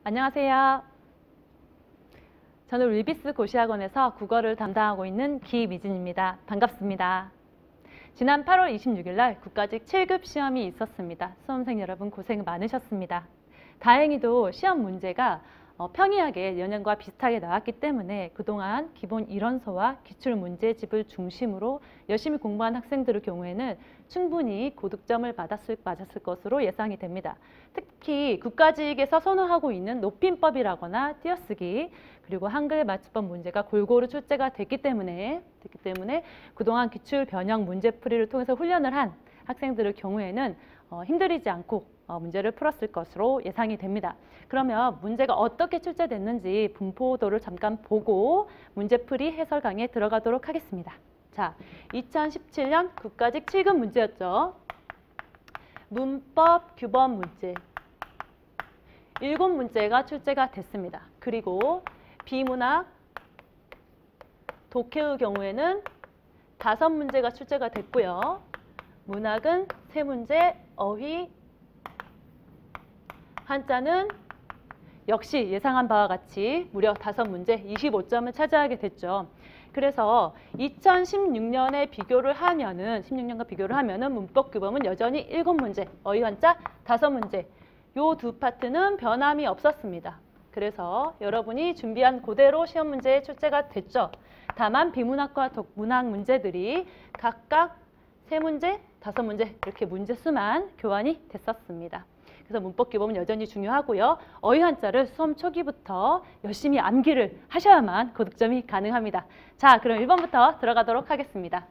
안녕하세요. 저는 윌비스 고시학원에서 국어를 담당하고 있는 기미진입니다. 반갑습니다. 지난 8월 26일 날 국가직 7급 시험이 있었습니다. 수험생 여러분 고생 많으셨습니다. 다행히도 시험 문제가 평이하게 예년과 비슷하게 나왔기 때문에 그동안 기본 이론서와 기출문제집을 중심으로 열심히 공부한 학생들의 경우에는 충분히 고득점을 맞았을 것으로 예상이 됩니다. 특히 국가직에서 선호하고 있는 높임법이라거나 띄어쓰기 그리고 한글 맞춤법 문제가 골고루 출제가 됐기 때문에 그동안 기출 변형 문제풀이를 통해서 훈련을 한 학생들의 경우에는 힘들이지 않고 문제를 풀었을 것으로 예상이 됩니다. 그러면 문제가 어떻게 출제됐는지 분포도를 잠깐 보고 문제풀이 해설 강의에 들어가도록 하겠습니다. 자, 2017년 국가직 7급 문제였죠. 문법 규범 문제 7문제가 출제가 됐습니다. 그리고 비문학, 독해의 경우에는 5문제가 출제가 됐고요. 문학은 3문제, 어휘, 한자는 역시 예상한 바와 같이 무려 5문제, 25점을 차지하게 됐죠. 그래서 2016년에 비교를 하면은 16년과 비교를 하면은 문법 규범은 여전히 7문제, 어휘 한자 5문제. 요 두 파트는 변함이 없었습니다. 그래서 여러분이 준비한 그대로 시험 문제에 출제가 됐죠. 다만 비문학과 독문학 문제들이 각각 3문제, 5문제 이렇게 문제 수만 교환이 됐었습니다. 그래서 문법 규범은 여전히 중요하고요. 어휘 한자를 수험 초기부터 열심히 암기를 하셔야만 고득점이 가능합니다. 자, 그럼 1번부터 들어가도록 하겠습니다.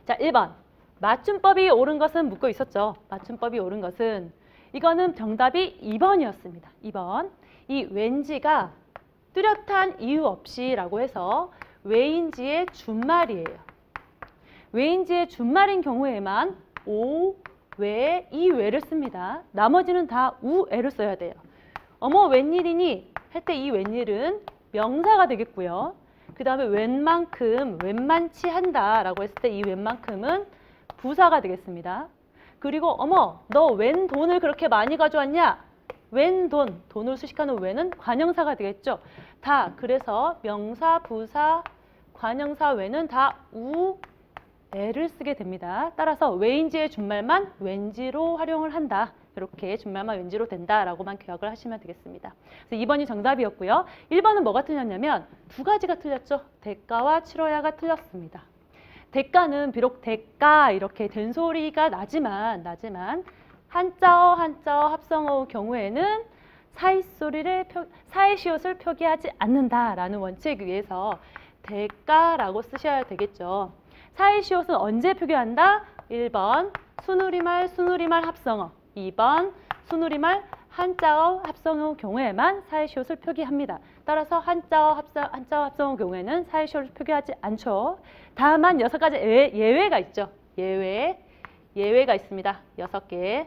자, 1번. 맞춤법이 옳은 것은 묻고 있었죠. 맞춤법이 옳은 것은 이거는 정답이 2번이었습니다. 2번. 이 왠지가 뚜렷한 이유 없이라고 해서 왜인지의 준말이에요. 왜인지의 준말인 경우에만 오, 왜, 이 왜를 씁니다. 나머지는 다 우애를 써야 돼요. 어머 웬일이니 할 때 이 웬일은 명사가 되겠고요. 그 다음에 웬만큼, 웬만치 한다 라고 했을 때 이 웬만큼은 부사가 되겠습니다. 그리고 어머 너 웬 돈을 그렇게 많이 가져왔냐? 웬 돈, 돈을 수식하는 웬은 관형사가 되겠죠. 다 그래서 명사, 부사, 관형사 웬은 다 우애를 쓰게 됩니다. 따라서 왜인지의 준말만 왠지로 활용을 한다. 이렇게 준말만 왠지로 된다라고만 기억을 하시면 되겠습니다. 그래서 2번이 정답이었고요. 1번은 뭐가 틀렸냐면 두 가지가 틀렸죠. 대가와 치러야가 틀렸습니다. 대가는 비록 대가 이렇게 된소리가 나지만 한자어 합성어의 경우에는 사이시옷을 표기하지 않는다라는 원칙에 의해서 대가라고 쓰셔야 되겠죠. 사이시옷은 언제 표기한다? 1번 순우리말 합성어, 2번 순우리말 한자어 합성어 경우에만 사이시옷을 표기합니다. 따라서 한자어 합성어 경우에는 사이시옷을 표기하지 않죠. 다만 6가지 예외가 있죠. 예외가 있습니다. 6개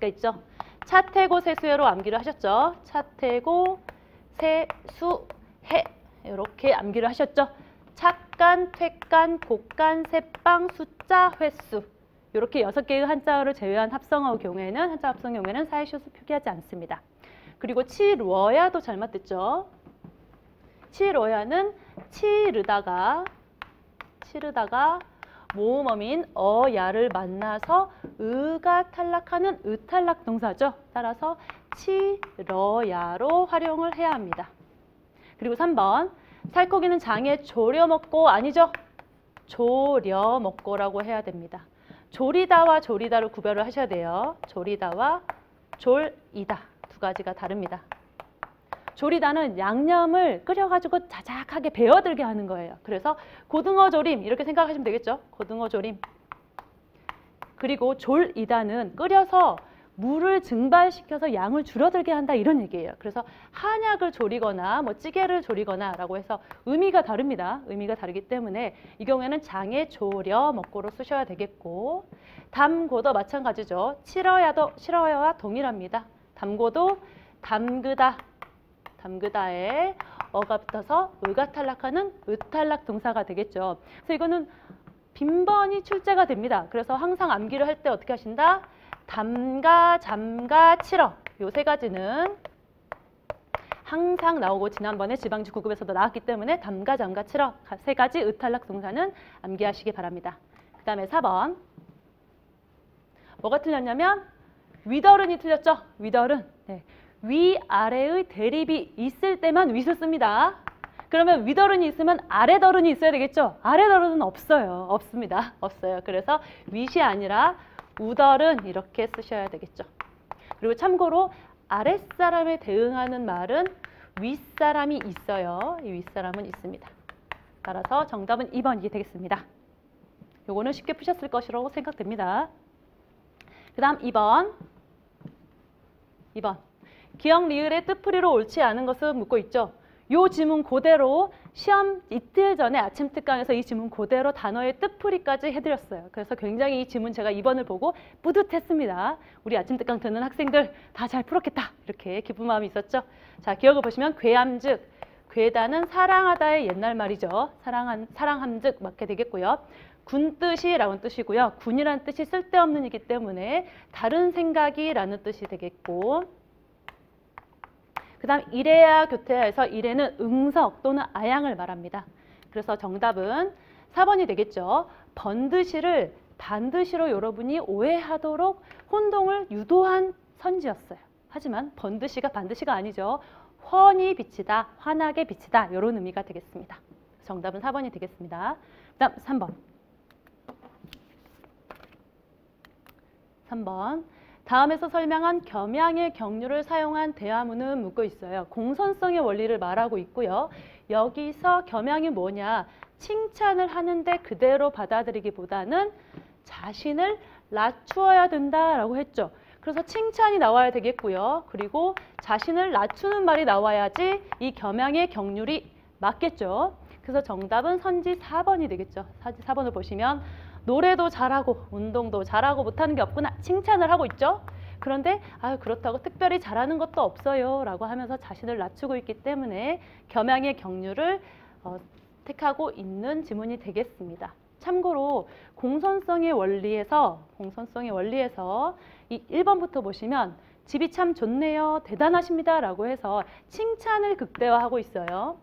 있죠. 차태고 세수해로 암기를 하셨죠. 차태고 세수해 이렇게 암기를 하셨죠. 착간, 퇴간, 곡간, 새빵, 숫자, 횟수 이렇게 6개의 한자어를 제외한 합성어의 경우에는 한자 합성 경우에는 사이시옷을 표기하지 않습니다. 그리고 치러야도 잘 맞댔죠. 치러야는 치르다가 모음어민 어야를 만나서 의가 탈락하는 의탈락 동사죠. 따라서 치러야로 활용을 해야 합니다. 그리고 3번 살코기는 장에 졸여 먹고 아니죠. 졸여 먹고라고 해야 됩니다. 졸이다와 졸이다를 구별을 하셔야 돼요. 졸이다와 졸이다 두 가지가 다릅니다. 졸이다는 양념을 끓여가지고 자작하게 배어들게 하는 거예요. 그래서 고등어 조림 이렇게 생각하시면 되겠죠. 고등어 조림. 그리고 졸이다는 끓여서 물을 증발시켜서 양을 줄어들게 한다 이런 얘기예요. 그래서 한약을 졸이거나 뭐 찌개를 졸이거나 라고 해서 의미가 다릅니다. 의미가 다르기 때문에 이 경우에는 장에 졸여 먹고로 쓰셔야 되겠고 담고도 마찬가지죠. 치러야와 동일합니다. 담고도 담그다에 어가 붙어서 의가 탈락하는 의탈락 동사가 되겠죠. 그래서 이거는 빈번히 출제가 됩니다. 그래서 항상 암기를 할 때 어떻게 하신다? 담가, 잠가, 치러 요 세 가지는 항상 나오고 지난번에 지방지 9급에서도 나왔기 때문에 담가, 잠가, 칠어 세 가지 의탈락 동사는 암기하시기 바랍니다. 그 다음에 4번. 뭐가 틀렸냐면 위더른이 틀렸죠? 위더른. 네. 위아래의 대립이 있을 때만 윗을 씁니다. 그러면 위더른이 있으면 아래더른이 있어야 되겠죠? 아래더른은 없어요. 없습니다. 없어요. 그래서 윗이 아니라 우더른 이렇게 쓰셔야 되겠죠. 그리고 참고로 아랫사람에 대응하는 말은 윗사람이 있어요. 이 윗사람은 있습니다. 따라서 정답은 2번이 되겠습니다. 요거는 쉽게 푸셨을 것이라고 생각됩니다. 그 다음 2번. 기역 리을의 뜻풀이로 옳지 않은 것은 묻고 있죠. 요 지문 그대로 시험 이틀 전에 아침 특강에서 이 지문 그대로 단어의 뜻풀이까지 해드렸어요. 그래서 굉장히 이 지문 제가 2번을 보고 뿌듯했습니다. 우리 아침 특강 듣는 학생들 다 잘 풀었겠다. 이렇게 기쁜 마음이 있었죠. 자, 기억을 보시면 괴함즉, 괴다는 사랑하다의 옛날 말이죠. 사랑함즉 맞게 되겠고요. 군뜻이라는 뜻이고요. 군이라는 뜻이 쓸데없는 이기 때문에 다른 생각이라는 뜻이 되겠고, 그 다음 이래야 교태야에서 이래는 응석 또는 아양을 말합니다. 그래서 정답은 4번이 되겠죠. 번드시를 반드시로 여러분이 오해하도록 혼동을 유도한 선지였어요. 하지만 번드시가 반드시가 아니죠. 훤히 비치다, 환하게 비치다 이런 의미가 되겠습니다. 정답은 4번이 되겠습니다. 그 다음 3번. 다음에서 설명한 겸양의 경류를 사용한 대화문은 묻고 있어요. 공선성의 원리를 말하고 있고요. 여기서 겸양이 뭐냐? 칭찬을 하는데 그대로 받아들이기보다는 자신을 낮추어야 된다라고 했죠. 그래서 칭찬이 나와야 되겠고요. 그리고 자신을 낮추는 말이 나와야지 이 겸양의 경률이 맞겠죠. 그래서 정답은 선지 4번이 되겠죠. 선지 4번을 보시면 노래도 잘하고 운동도 잘하고 못하는 게 없구나 칭찬을 하고 있죠. 그런데 그렇다고 특별히 잘하는 것도 없어요 라고 하면서 자신을 낮추고 있기 때문에 겸양의 경륜을 택하고 있는 지문이 되겠습니다. 참고로 공선성의 원리에서 이 1번부터 보시면 집이 참 좋네요, 대단하십니다 라고 해서 칭찬을 극대화하고 있어요.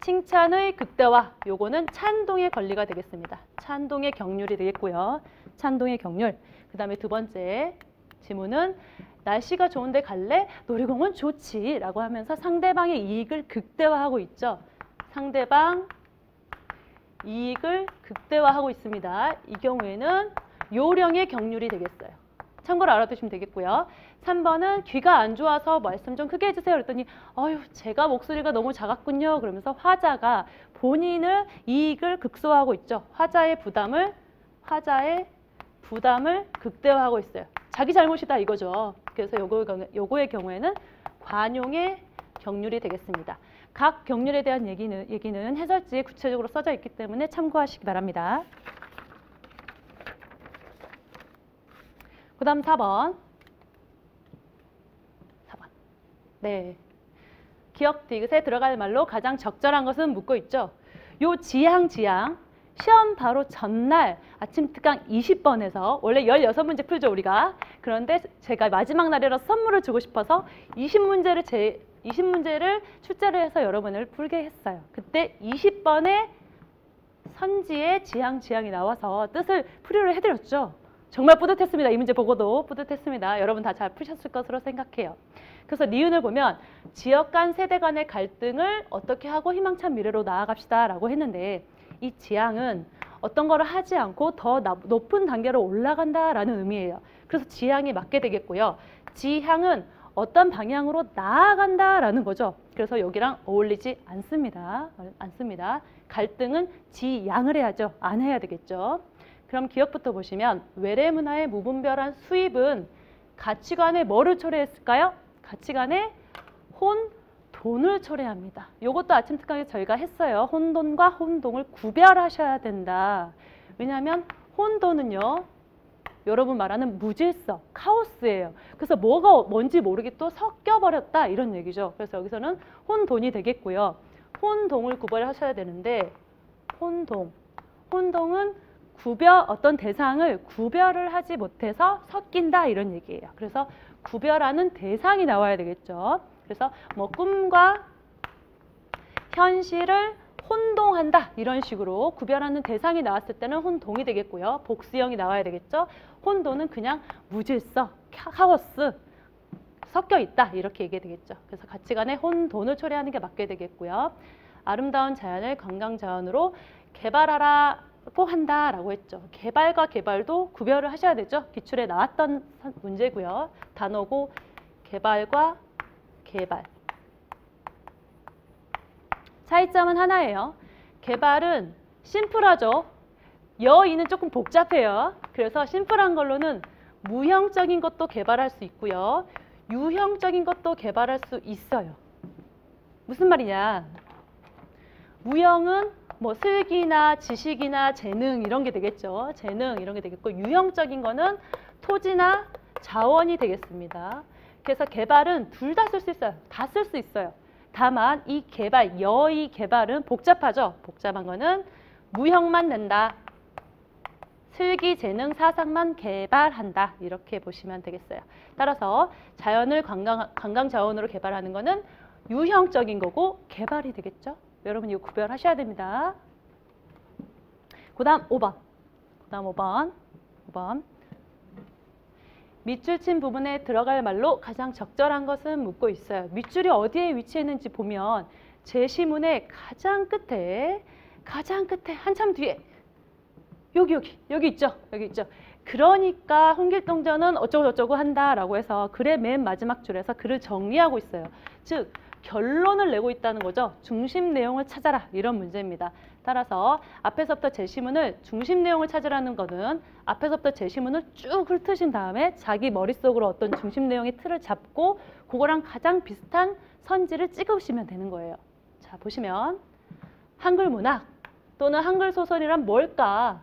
칭찬의 극대화, 요거는 찬동의 권리가 되겠습니다. 찬동의 경률이 되겠고요. 찬동의 경률. 그 다음에 두 번째 지문은 날씨가 좋은데 갈래? 놀이공원 좋지 라고 하면서 상대방의 이익을 극대화하고 있죠. 상대방 이익을 극대화하고 있습니다. 이 경우에는 요령의 경률이 되겠어요. 참고로 알아두시면 되겠고요. 3번은 귀가 안 좋아서 말씀 좀 크게 해주세요. 그랬더니 제가 목소리가 너무 작았군요. 그러면서 화자가 본인의 이익을 극소화하고 있죠. 화자의 부담을 극대화하고 있어요. 자기 잘못이다 이거죠. 그래서 요거의 경우에는 관용의 경률이 되겠습니다. 각 경률에 대한 얘기는 해설지에 구체적으로 써져 있기 때문에 참고하시기 바랍니다. 그 다음 4번. 네. 기역 디귿에 들어갈 말로 가장 적절한 것은 묻고 있죠. 요 지향 시험 바로 전날 아침 특강 20번에서 원래 16문제 풀죠 우리가. 그런데 제가 마지막 날이라서 선물을 주고 싶어서 20문제를 출제를 해서 여러분을 풀게 했어요. 그때 20번에 선지의 지향이 나와서 뜻을 풀이를 해드렸죠. 정말 뿌듯했습니다. 이 문제 보고도 뿌듯했습니다. 여러분 다 잘 푸셨을 것으로 생각해요. 그래서 니은을 보면 지역 간 세대 간의 갈등을 어떻게 하고 희망찬 미래로 나아갑시다 라고 했는데 이 지향은 어떤 거를 하지 않고 더 높은 단계로 올라간다라는 의미예요. 그래서 지향이 맞게 되겠고요. 지향은 어떤 방향으로 나아간다라는 거죠. 그래서 여기랑 어울리지 않습니다. 갈등은 지양을 해야죠. 안 해야 되겠죠. 그럼 기억부터 보시면 외래문화의 무분별한 수입은 가치관에 뭐를 초래했을까요? 가치관에 혼돈을 초래합니다. 이것도 아침 특강에서 저희가 했어요. 혼돈과 혼동을 구별하셔야 된다. 왜냐하면 혼돈은요. 여러분 말하는 무질서, 카오스예요. 그래서 뭐가 뭔지 모르게 또 섞여버렸다 이런 얘기죠. 그래서 여기서는 혼돈이 되겠고요. 혼동을 구별하셔야 되는데 혼동은 어떤 대상을 구별을 하지 못해서 섞인다 이런 얘기예요. 그래서 구별하는 대상이 나와야 되겠죠. 그래서 뭐 꿈과 현실을 혼동한다 이런 식으로 구별하는 대상이 나왔을 때는 혼동이 되겠고요. 복수형이 나와야 되겠죠. 혼돈은 그냥 무질서, 카오스, 섞여 있다 이렇게 얘기해야 되겠죠. 그래서 가치관의 혼돈을 초래하는 게 맞게 되겠고요. 아름다운 자연을 건강 자연으로 개발하라고 한다라고 했죠. 개발과 개발도 구별을 하셔야 되죠. 기출에 나왔던 문제고요. 단어고 개발과 개발. 차이점은 하나예요. 개발은 심플하죠. 여의는 조금 복잡해요. 그래서 심플한 걸로는 무형적인 것도 개발할 수 있고요. 유형적인 것도 개발할 수 있어요. 무슨 말이냐? 무형은 뭐 슬기나 지식이나 재능 이런 게 되겠죠. 재능 이런 게 되겠고 유형적인 거는 토지나 자원이 되겠습니다. 그래서 개발은 둘 다 쓸 수 있어요. 다 쓸 수 있어요. 다만 이 개발, 여의 개발은 복잡하죠. 복잡한 거는 무형만 낸다. 슬기, 재능, 사상만 개발한다. 이렇게 보시면 되겠어요. 따라서 자연을 관광 자원으로 개발하는 거는 유형적인 거고 개발이 되겠죠. 여러분 이거 구별하셔야 됩니다. 그 다음 5번. 밑줄 친 부분에 들어갈 말로 가장 적절한 것은 묻고 있어요. 밑줄이 어디에 위치했는지 보면 제시문의 가장 끝에 한참 뒤에 여기 있죠. 그러니까 홍길동전은 어쩌고저쩌고 한다라고 해서 글의 맨 마지막 줄에서 글을 정리하고 있어요. 즉 결론을 내고 있다는 거죠. 중심 내용을 찾아라 이런 문제입니다. 따라서 앞에서부터 제시문을 중심 내용을 찾으라는 거는 앞에서부터 제시문을 쭉 훑으신 다음에 자기 머릿속으로 어떤 중심 내용의 틀을 잡고 그거랑 가장 비슷한 선지를 찍으시면 되는 거예요. 자 보시면 한글 문학 또는 한글 소설이란 뭘까?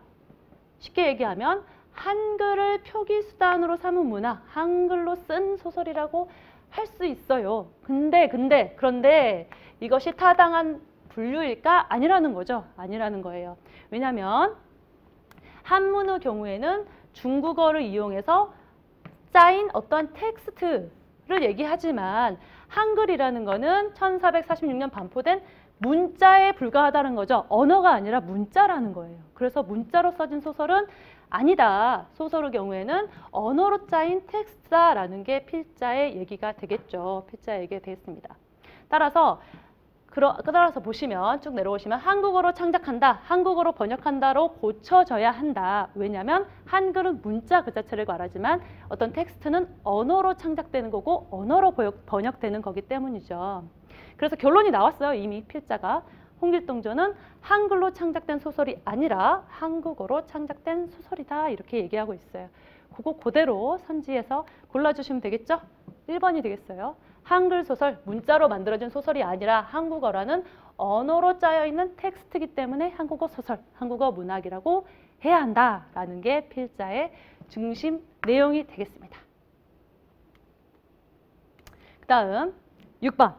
쉽게 얘기하면 한글을 표기 수단으로 삼은 문학, 한글로 쓴 소설이라고 할 수 있어요. 그런데 이것이 타당한 분류일까? 아니라는 거죠. 아니라는 거예요. 왜냐하면 한문의 경우에는 중국어를 이용해서 짜인 어떤 텍스트를 얘기하지만 한글이라는 거는 1446년 반포된 문자에 불과하다는 거죠. 언어가 아니라 문자라는 거예요. 그래서 문자로 써진 소설은 아니다. 소설의 경우에는 언어로 짜인 텍스트다라는 게 필자의 얘기가 되겠죠. 필자의 얘기가 되겠습니다. 따라서 보시면 쭉 내려오시면 한국어로 창작한다, 한국어로 번역한다로 고쳐져야 한다. 왜냐하면 한글은 문자 그 자체를 말하지만 어떤 텍스트는 언어로 창작되는 거고 언어로 번역되는 거기 때문이죠. 그래서 결론이 나왔어요. 이미 필자가. 홍길동전은 한글로 창작된 소설이 아니라 한국어로 창작된 소설이다. 이렇게 얘기하고 있어요. 그거 그대로 선지에서 골라주시면 되겠죠? 1번이 되겠어요. 한글 소설, 문자로 만들어진 소설이 아니라 한국어라는 언어로 짜여있는 텍스트이기 때문에 한국어 소설, 한국어 문학이라고 해야 한다라는 게 필자의 중심 내용이 되겠습니다. 그 다음 6번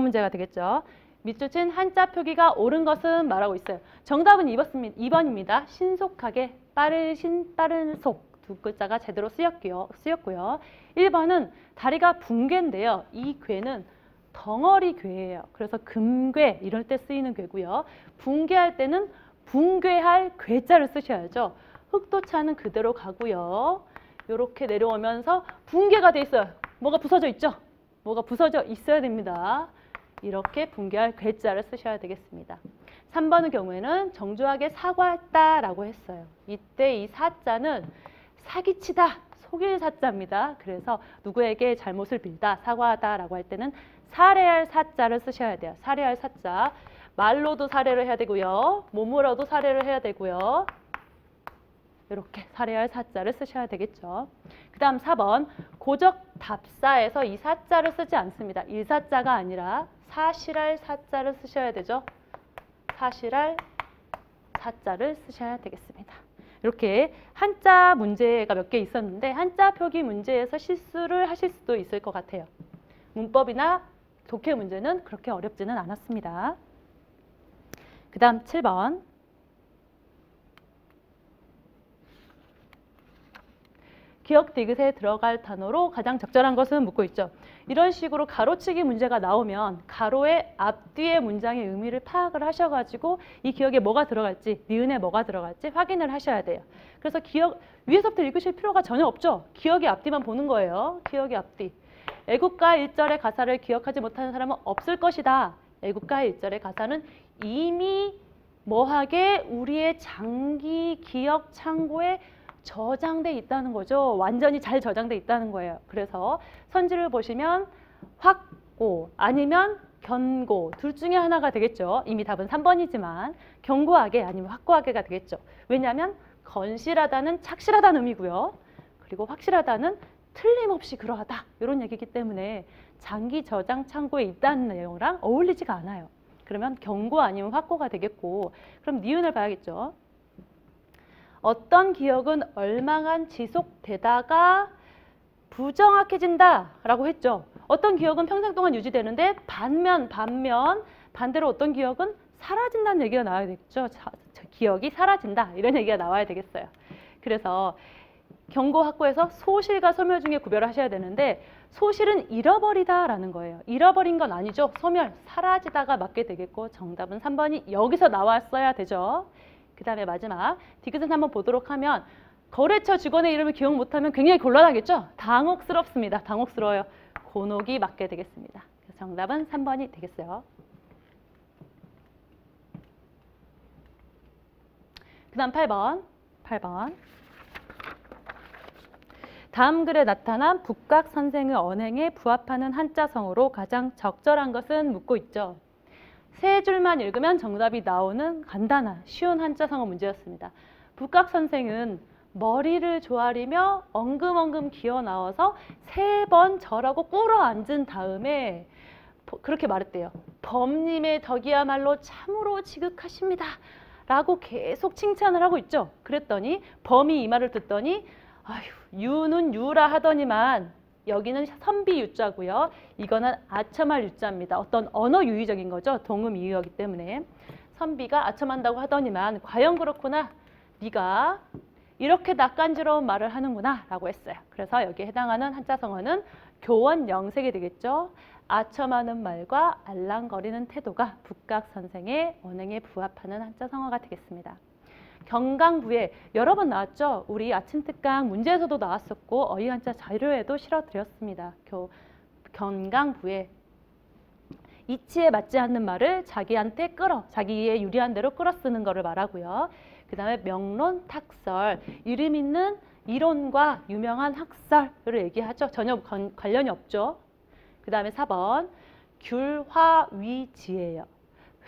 문제가 되겠죠. 밑줄 친 한자 표기가 옳은 것은 말하고 있어요. 정답은 2번입니다. 신속하게, 빠른 속 두 글자가 제대로 쓰였고요. 1번은 다리가 붕괴인데요. 이 괴는 덩어리 괴예요. 그래서 금괴 이럴 때 쓰이는 괴고요. 붕괴할 때는 붕괴할 괴자를 쓰셔야죠. 흑도차는 그대로 가고요. 이렇게 내려오면서 붕괴가 돼 있어요. 뭐가 부서져 있죠? 뭐가 부서져 있어야 됩니다. 이렇게 붕괴할 괴자를 쓰셔야 되겠습니다. 3번의 경우에는 정중하게 사과했다라고 했어요. 이때 이 사자는 사기치다, 속일 사자입니다. 그래서 누구에게 잘못을 빌다, 사과하다라고 할 때는 살해할 사자를 쓰셔야 돼요. 살해할 사자. 말로도 살해를 해야 되고요. 몸으로도 살해를 해야 되고요. 이렇게 살해할 사자를 쓰셔야 되겠죠. 그 다음 4번. 고적 답사에서 이 사자를 쓰지 않습니다. 일사자가 아니라 사실할 사자를 쓰셔야 되죠. 사실할 사자를 쓰셔야 되겠습니다. 이렇게 한자 문제가 몇 개 있었는데 한자 표기 문제에서 실수를 하실 수도 있을 것 같아요. 문법이나 독해 문제는 그렇게 어렵지는 않았습니다. 그 다음 7번. 기억 디귿에 들어갈 단어로 가장 적절한 것은 묻고 있죠. 이런 식으로 가로치기 문제가 나오면 가로의 앞뒤의 문장의 의미를 파악을 하셔가지고 이 기억에 뭐가 들어갈지, 니은에 뭐가 들어갈지 확인을 하셔야 돼요. 그래서 기억 위에서부터 읽으실 필요가 전혀 없죠. 기억의 앞뒤만 보는 거예요. 기억의 앞뒤. 애국가 1절의 가사를 기억하지 못하는 사람은 없을 것이다. 애국가 1절의 가사는 이미 뭐하게 우리의 장기 기억 창고에 저장돼 있다는 거죠. 완전히 잘 저장돼 있다는 거예요. 그래서 선지를 보시면 확고 아니면 견고 둘 중에 하나가 되겠죠. 이미 답은 3번이지만 견고하게 아니면 확고하게가 되겠죠. 왜냐하면 건실하다는 착실하다는 의미고요. 그리고 확실하다는 틀림없이 그러하다 이런 얘기이기 때문에 장기 저장 창고에 있다는 내용이랑 어울리지가 않아요. 그러면 견고 아니면 확고가 되겠고 그럼 니은을 봐야겠죠. 어떤 기억은 얼마간 지속되다가 부정확해진다 라고 했죠. 어떤 기억은 평생 동안 유지되는데 반대로 어떤 기억은 사라진다는 얘기가 나와야 되겠죠. 기억이 사라진다 이런 얘기가 나와야 되겠어요. 그래서 견고 확고에서 소실과 소멸 중에 구별을 하셔야 되는데 소실은 잃어버리다라는 거예요. 잃어버린 건 아니죠. 소멸, 사라지다가 맞게 되겠고 정답은 3번이 여기서 나왔어야 되죠. 그 다음에 마지막 디귿은 한번 보도록 하면 거래처 직원의 이름을 기억 못하면 굉장히 곤란하겠죠. 당혹스럽습니다. 당혹스러워요. 곤혹이 맞게 되겠습니다. 그래서 정답은 3번이 되겠어요. 그 다음 8번. 다음 글에 나타난 북각 선생의 언행에 부합하는 한자성어로 가장 적절한 것은 묻고 있죠. 세 줄만 읽으면 정답이 나오는 간단한 쉬운 한자성어 문제였습니다. 북각 선생은 머리를 조아리며 엉금엉금 기어 나와서 3번 절하고 꿇어 앉은 다음에 그렇게 말했대요. 범님의 덕이야말로 참으로 지극하십니다. 라고 계속 칭찬을 하고 있죠. 그랬더니 범이 이 말을 듣더니 아휴, 유는 유라 하더니만 여기는 선비 유자고요. 이거는 아첨할 유자입니다. 어떤 언어 유의적인 거죠. 동음 이의어기 때문에. 선비가 아첨한다고 하더니만 과연 그렇구나. 네가 이렇게 낯간지러운 말을 하는구나 라고 했어요. 그래서 여기에 해당하는 한자성어는 교원영색이 되겠죠. 아첨하는 말과 알랑거리는 태도가 북각 선생의 언행에 부합하는 한자성어가 되겠습니다. 경강부에 여러 번 나왔죠. 우리 아침 특강 문제에서도 나왔었고 어휘 한자 자료에도 실어드렸습니다. 경강부에 이치에 맞지 않는 말을 자기한테 자기의 유리한 대로 끌어 쓰는 거를 말하고요. 그 다음에 명론, 탁설, 이름 있는 이론과 유명한 학설을 얘기하죠. 전혀 관련이 없죠. 그 다음에 4번 귤화위지예요.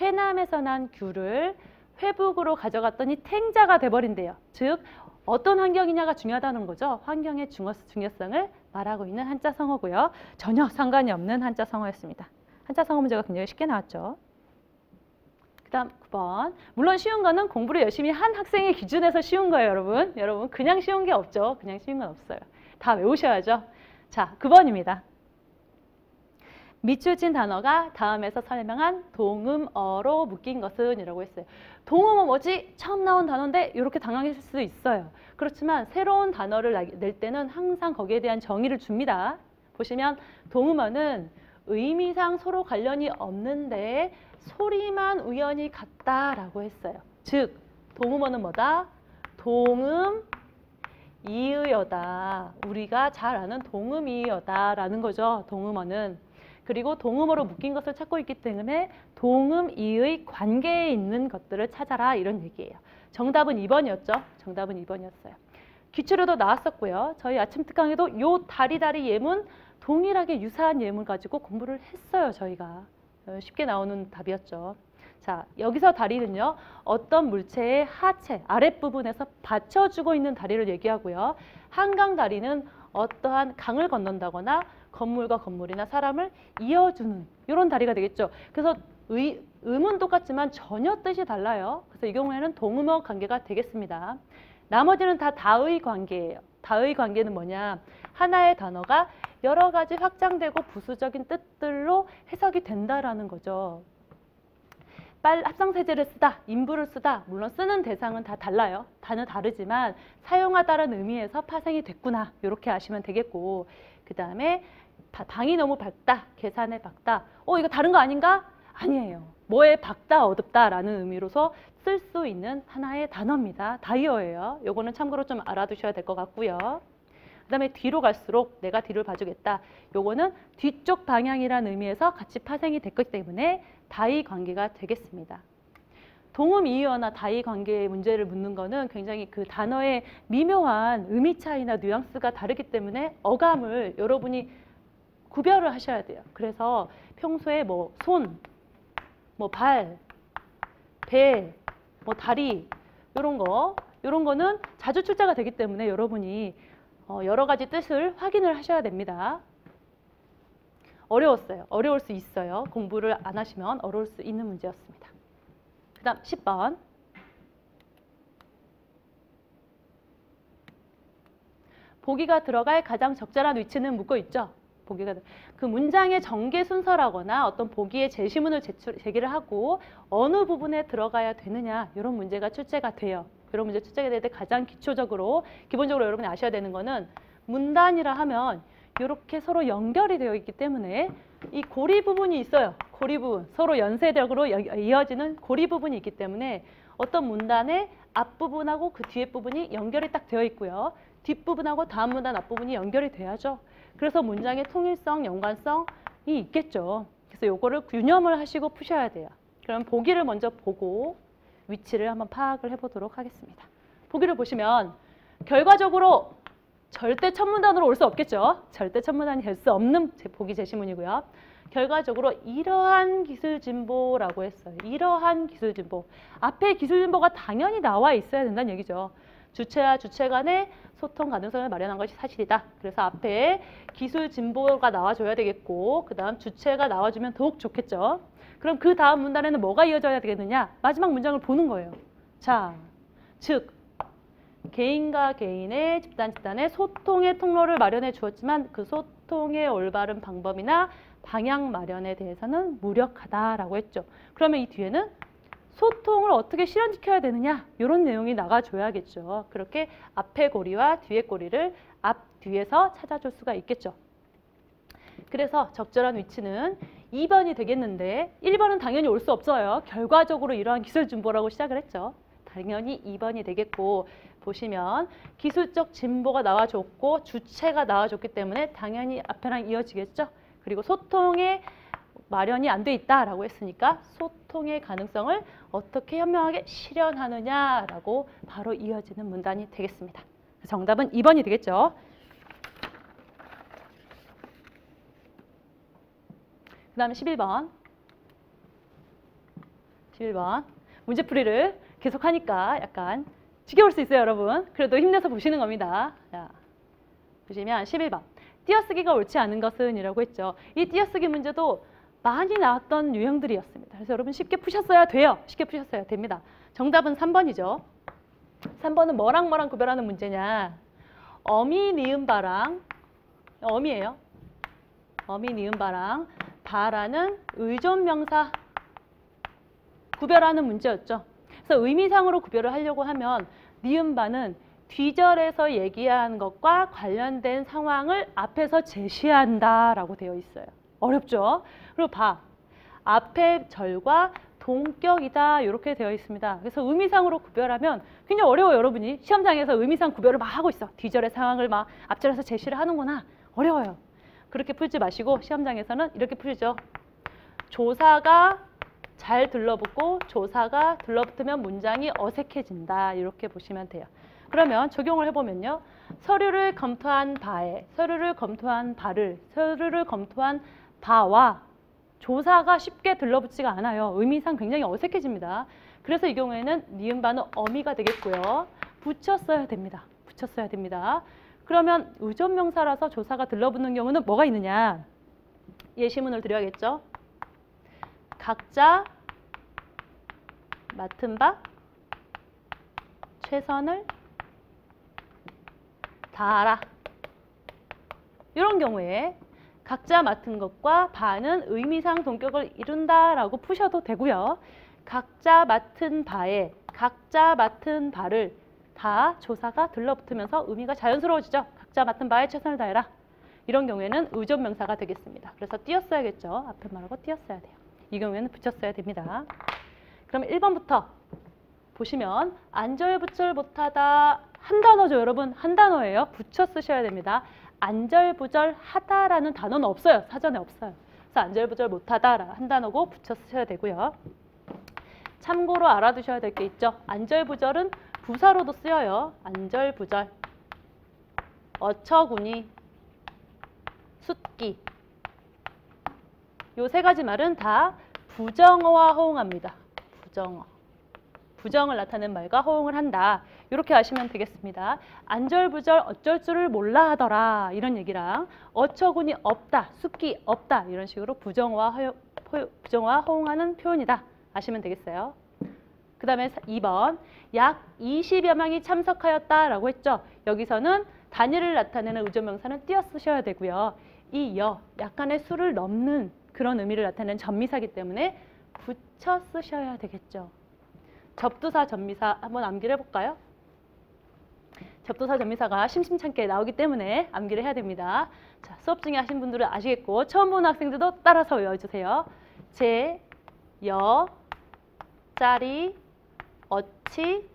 회남에서 난 귤을 회북으로 가져갔더니 탱자가 돼버린대요. 즉 어떤 환경이냐가 중요하다는 거죠. 환경의 중요성을 말하고 있는 한자성어고요. 전혀 상관이 없는 한자성어였습니다. 한자성어 문제가 굉장히 쉽게 나왔죠. 그 다음 9번. 물론 쉬운 거는 공부를 열심히 한 학생의 기준에서 쉬운 거예요, 여러분. 여러분 그냥 쉬운 게 없죠. 그냥 쉬운 건 없어요. 다 외우셔야죠. 자, 9번입니다. 밑줄친 단어가 다음에서 설명한 동음어로 묶인 것은 이라고 했어요. 동음어 뭐지? 처음 나온 단어인데 이렇게 당황하실 수도 있어요. 그렇지만 새로운 단어를 낼 때는 항상 거기에 대한 정의를 줍니다. 보시면 동음어는 의미상 서로 관련이 없는데 소리만 우연히 같다라고 했어요. 즉 동음어는 뭐다? 동음 이의어다. 우리가 잘 아는 동음 이의어다라는 거죠. 동음어는. 그리고 동음어로 묶인 것을 찾고 있기 때문에 동음 이의 관계에 있는 것들을 찾아라 이런 얘기예요. 정답은 2번이었죠. 정답은 2번이었어요. 기출에도 나왔었고요. 저희 아침 특강에도 요 다리다리 예문 동일하게 유사한 예문 가지고 공부를 했어요. 저희가. 쉽게 나오는 답이었죠. 자, 여기서 다리는요. 어떤 물체의 하체, 아랫부분에서 받쳐주고 있는 다리를 얘기하고요. 한강 다리는 어떠한 강을 건넌다거나 건물과 건물이나 사람을 이어주는 이런 다리가 되겠죠. 그래서 음은 똑같지만 전혀 뜻이 달라요. 그래서 이 경우에는 동음어 관계가 되겠습니다. 나머지는 다 다의 관계예요. 다의 관계는 뭐냐? 하나의 단어가 여러 가지 확장되고 부수적인 뜻들로 해석이 된다라는 거죠. 합성세제를 쓰다, 인부를 쓰다. 물론 쓰는 대상은 다 달라요. 다는 다르지만 사용하다라는 의미에서 파생이 됐구나. 이렇게 아시면 되겠고, 그 다음에 방이 너무 밝다, 계산에 밝다. 이거 다른 거 아닌가? 아니에요. 뭐에 밝다, 어둡다라는 의미로서 쓸 수 있는 하나의 단어입니다. 다이어예요. 요거는 참고로 좀 알아두셔야 될 것 같고요. 그 다음에 뒤로 갈수록 내가 뒤를 봐주겠다. 요거는 뒤쪽 방향이라는 의미에서 같이 파생이 됐기 때문에 다이 관계가 되겠습니다. 동음 이의어나 다이 관계의 문제를 묻는 거는 굉장히 그 단어의 미묘한 의미 차이나 뉘앙스가 다르기 때문에 어감을 여러분이 구별을 하셔야 돼요. 그래서 평소에 뭐 손, 뭐 발, 배, 뭐 다리 이런 거는 자주 출제가 되기 때문에 여러분이 여러 가지 뜻을 확인을 하셔야 됩니다. 어려웠어요. 어려울 수 있어요. 공부를 안 하시면 어려울 수 있는 문제였습니다. 그 다음 10번. 보기가 들어갈 가장 적절한 위치는 묻고 있죠. 그 문장의 전개 순서라거나 어떤 보기의 제시문을 제기를 하고 어느 부분에 들어가야 되느냐 이런 문제가 출제가 돼요. 그런 문제 출제가 될 때 가장 기본적으로 여러분이 아셔야 되는 거는 문단이라 하면 이렇게 서로 연결이 되어 있기 때문에 이 고리 부분이 있어요. 고리 부분, 서로 연쇄적으로 이어지는 고리 부분이 있기 때문에 어떤 문단의 앞부분하고 그 뒤에 부분이 연결이 딱 되어 있고요. 뒷부분하고 다음 문단 앞부분이 연결이 돼야죠. 그래서 문장의 통일성, 연관성이 있겠죠. 그래서 요거를 유념을 하시고 푸셔야 돼요. 그럼 보기를 먼저 보고 위치를 한번 파악을 해보도록 하겠습니다. 보기를 보시면 결과적으로 절대 첫 문단으로 올 수 없겠죠. 절대 첫 문단이 될 수 없는 보기 제시문이고요. 결과적으로 이러한 기술진보라고 했어요. 이러한 기술진보. 앞에 기술진보가 당연히 나와 있어야 된다는 얘기죠. 주체와 주체 간의 소통 가능성을 마련한 것이 사실이다. 그래서 앞에 기술 진보가 나와줘야 되겠고 그 다음 주체가 나와주면 더욱 좋겠죠. 그럼 그 다음 문단에는 뭐가 이어져야 되겠느냐? 마지막 문장을 보는 거예요. 자, 즉 개인과 개인의 집단의 소통의 통로를 마련해 주었지만 그 소통의 올바른 방법이나 방향 마련에 대해서는 무력하다라고 했죠. 그러면 이 뒤에는 소통을 어떻게 실현시켜야 되느냐 이런 내용이 나가줘야겠죠. 그렇게 앞의 고리와 뒤의 고리를 뒤에서 찾아줄 수가 있겠죠. 그래서 적절한 위치는 2번이 되겠는데 1번은 당연히 올 수 없어요. 결과적으로 이러한 기술 진보라고 시작을 했죠. 당연히 2번이 되겠고 보시면 기술적 진보가 나와줬고 주체가 나와줬기 때문에 당연히 앞에랑 이어지겠죠. 그리고 소통의 마련이 안 돼 있다라고 했으니까 소통의 가능성을 어떻게 현명하게 실현하느냐라고 바로 이어지는 문단이 되겠습니다. 정답은 2번이 되겠죠. 그 다음에 11번. 문제풀이를 계속하니까 약간 지겨울 수 있어요, 여러분. 그래도 힘내서 보시는 겁니다. 자, 보시면 11번. 띄어쓰기가 옳지 않은 것은 이라고 했죠. 이 띄어쓰기 문제도 많이 나왔던 유형들이었습니다. 그래서 여러분 쉽게 푸셨어야 돼요. 쉽게 푸셨어야 됩니다. 정답은 3번이죠. 3번은 뭐랑 뭐랑 구별하는 문제냐. 어미, 니은, 바랑. 어미예요. 어미, 니은, 바랑. 바라는 의존명사 구별하는 문제였죠. 그래서 의미상으로 구별을 하려고 하면 니은, 바는 뒤절에서 얘기한 것과 관련된 상황을 앞에서 제시한다라고 되어 있어요. 어렵죠? 그리고 바, 앞에 절과 동격이다 이렇게 되어 있습니다. 그래서 의미상으로 구별하면 굉장히 어려워요. 여러분이 시험장에서 의미상 구별을 막 하고 있어. 뒤절의 상황을 막 앞절에서 제시를 하는구나. 어려워요. 그렇게 풀지 마시고 시험장에서는 이렇게 풀죠. 조사가 잘 들러붙고 조사가 들러붙으면 문장이 어색해진다. 이렇게 보시면 돼요. 그러면 적용을 해보면요. 서류를 검토한 바에, 서류를 검토한 바를, 서류를 검토한 바와 조사가 쉽게 들러붙지가 않아요. 의미상 굉장히 어색해집니다. 그래서 이 경우에는 니은바는 어미가 되겠고요. 붙였어야 됩니다. 붙였어야 됩니다. 그러면 의존명사라서 조사가 들러붙는 경우는 뭐가 있느냐. 예시문을 드려야겠죠. 각자 맡은 바 최선을 다하라. 이런 경우에 각자 맡은 것과 바는 의미상 동격을 이룬다라고 푸셔도 되고요. 각자 맡은 바를 다 조사가 들러붙으면서 의미가 자연스러워지죠. 각자 맡은 바에 최선을 다해라. 이런 경우에는 의존명사가 되겠습니다. 그래서 띄었어야겠죠. 앞에 말하고 띄었어야 돼요. 이 경우에는 붙였어야 됩니다. 그럼 1번부터 보시면 안절부절 못하다 한 단어죠. 여러분 한 단어예요. 붙여 쓰셔야 됩니다. 안절부절하다라는 단어는 없어요. 사전에 없어요. 그래서 안절부절 못하다 한 단어고 붙여 쓰셔야 되고요. 참고로 알아두셔야 될 게 있죠. 안절부절은 부사로도 쓰여요. 안절부절, 어처구니, 숫기. 요 세 가지 말은 다 부정어와 호응합니다. 부정어. 부정을 나타내는 말과 호응을 한다. 이렇게 아시면 되겠습니다. 안절부절 어쩔 줄을 몰라 하더라. 이런 얘기랑 어처구니 없다, 숫기 없다. 이런 식으로 부정어와 호응하는 표현이다. 아시면 되겠어요. 그 다음에 2번. 약 20여 명이 참석하였다라고 했죠. 여기서는 단위를 나타내는 의존명사는 띄어 쓰셔야 되고요. 이 약간의 수를 넘는 그런 의미를 나타내는 전미사이기 때문에 붙여 쓰셔야 되겠죠. 접두사, 전미사 한번 암기를 해볼까요? 접두사, 전미사가 심심찮게 나오기 때문에 암기를 해야 됩니다. 자, 수업 중에 하신 분들은 아시겠고 처음 보는 학생들도 따라서 외워주세요. 제, 여, 짜리, 어치,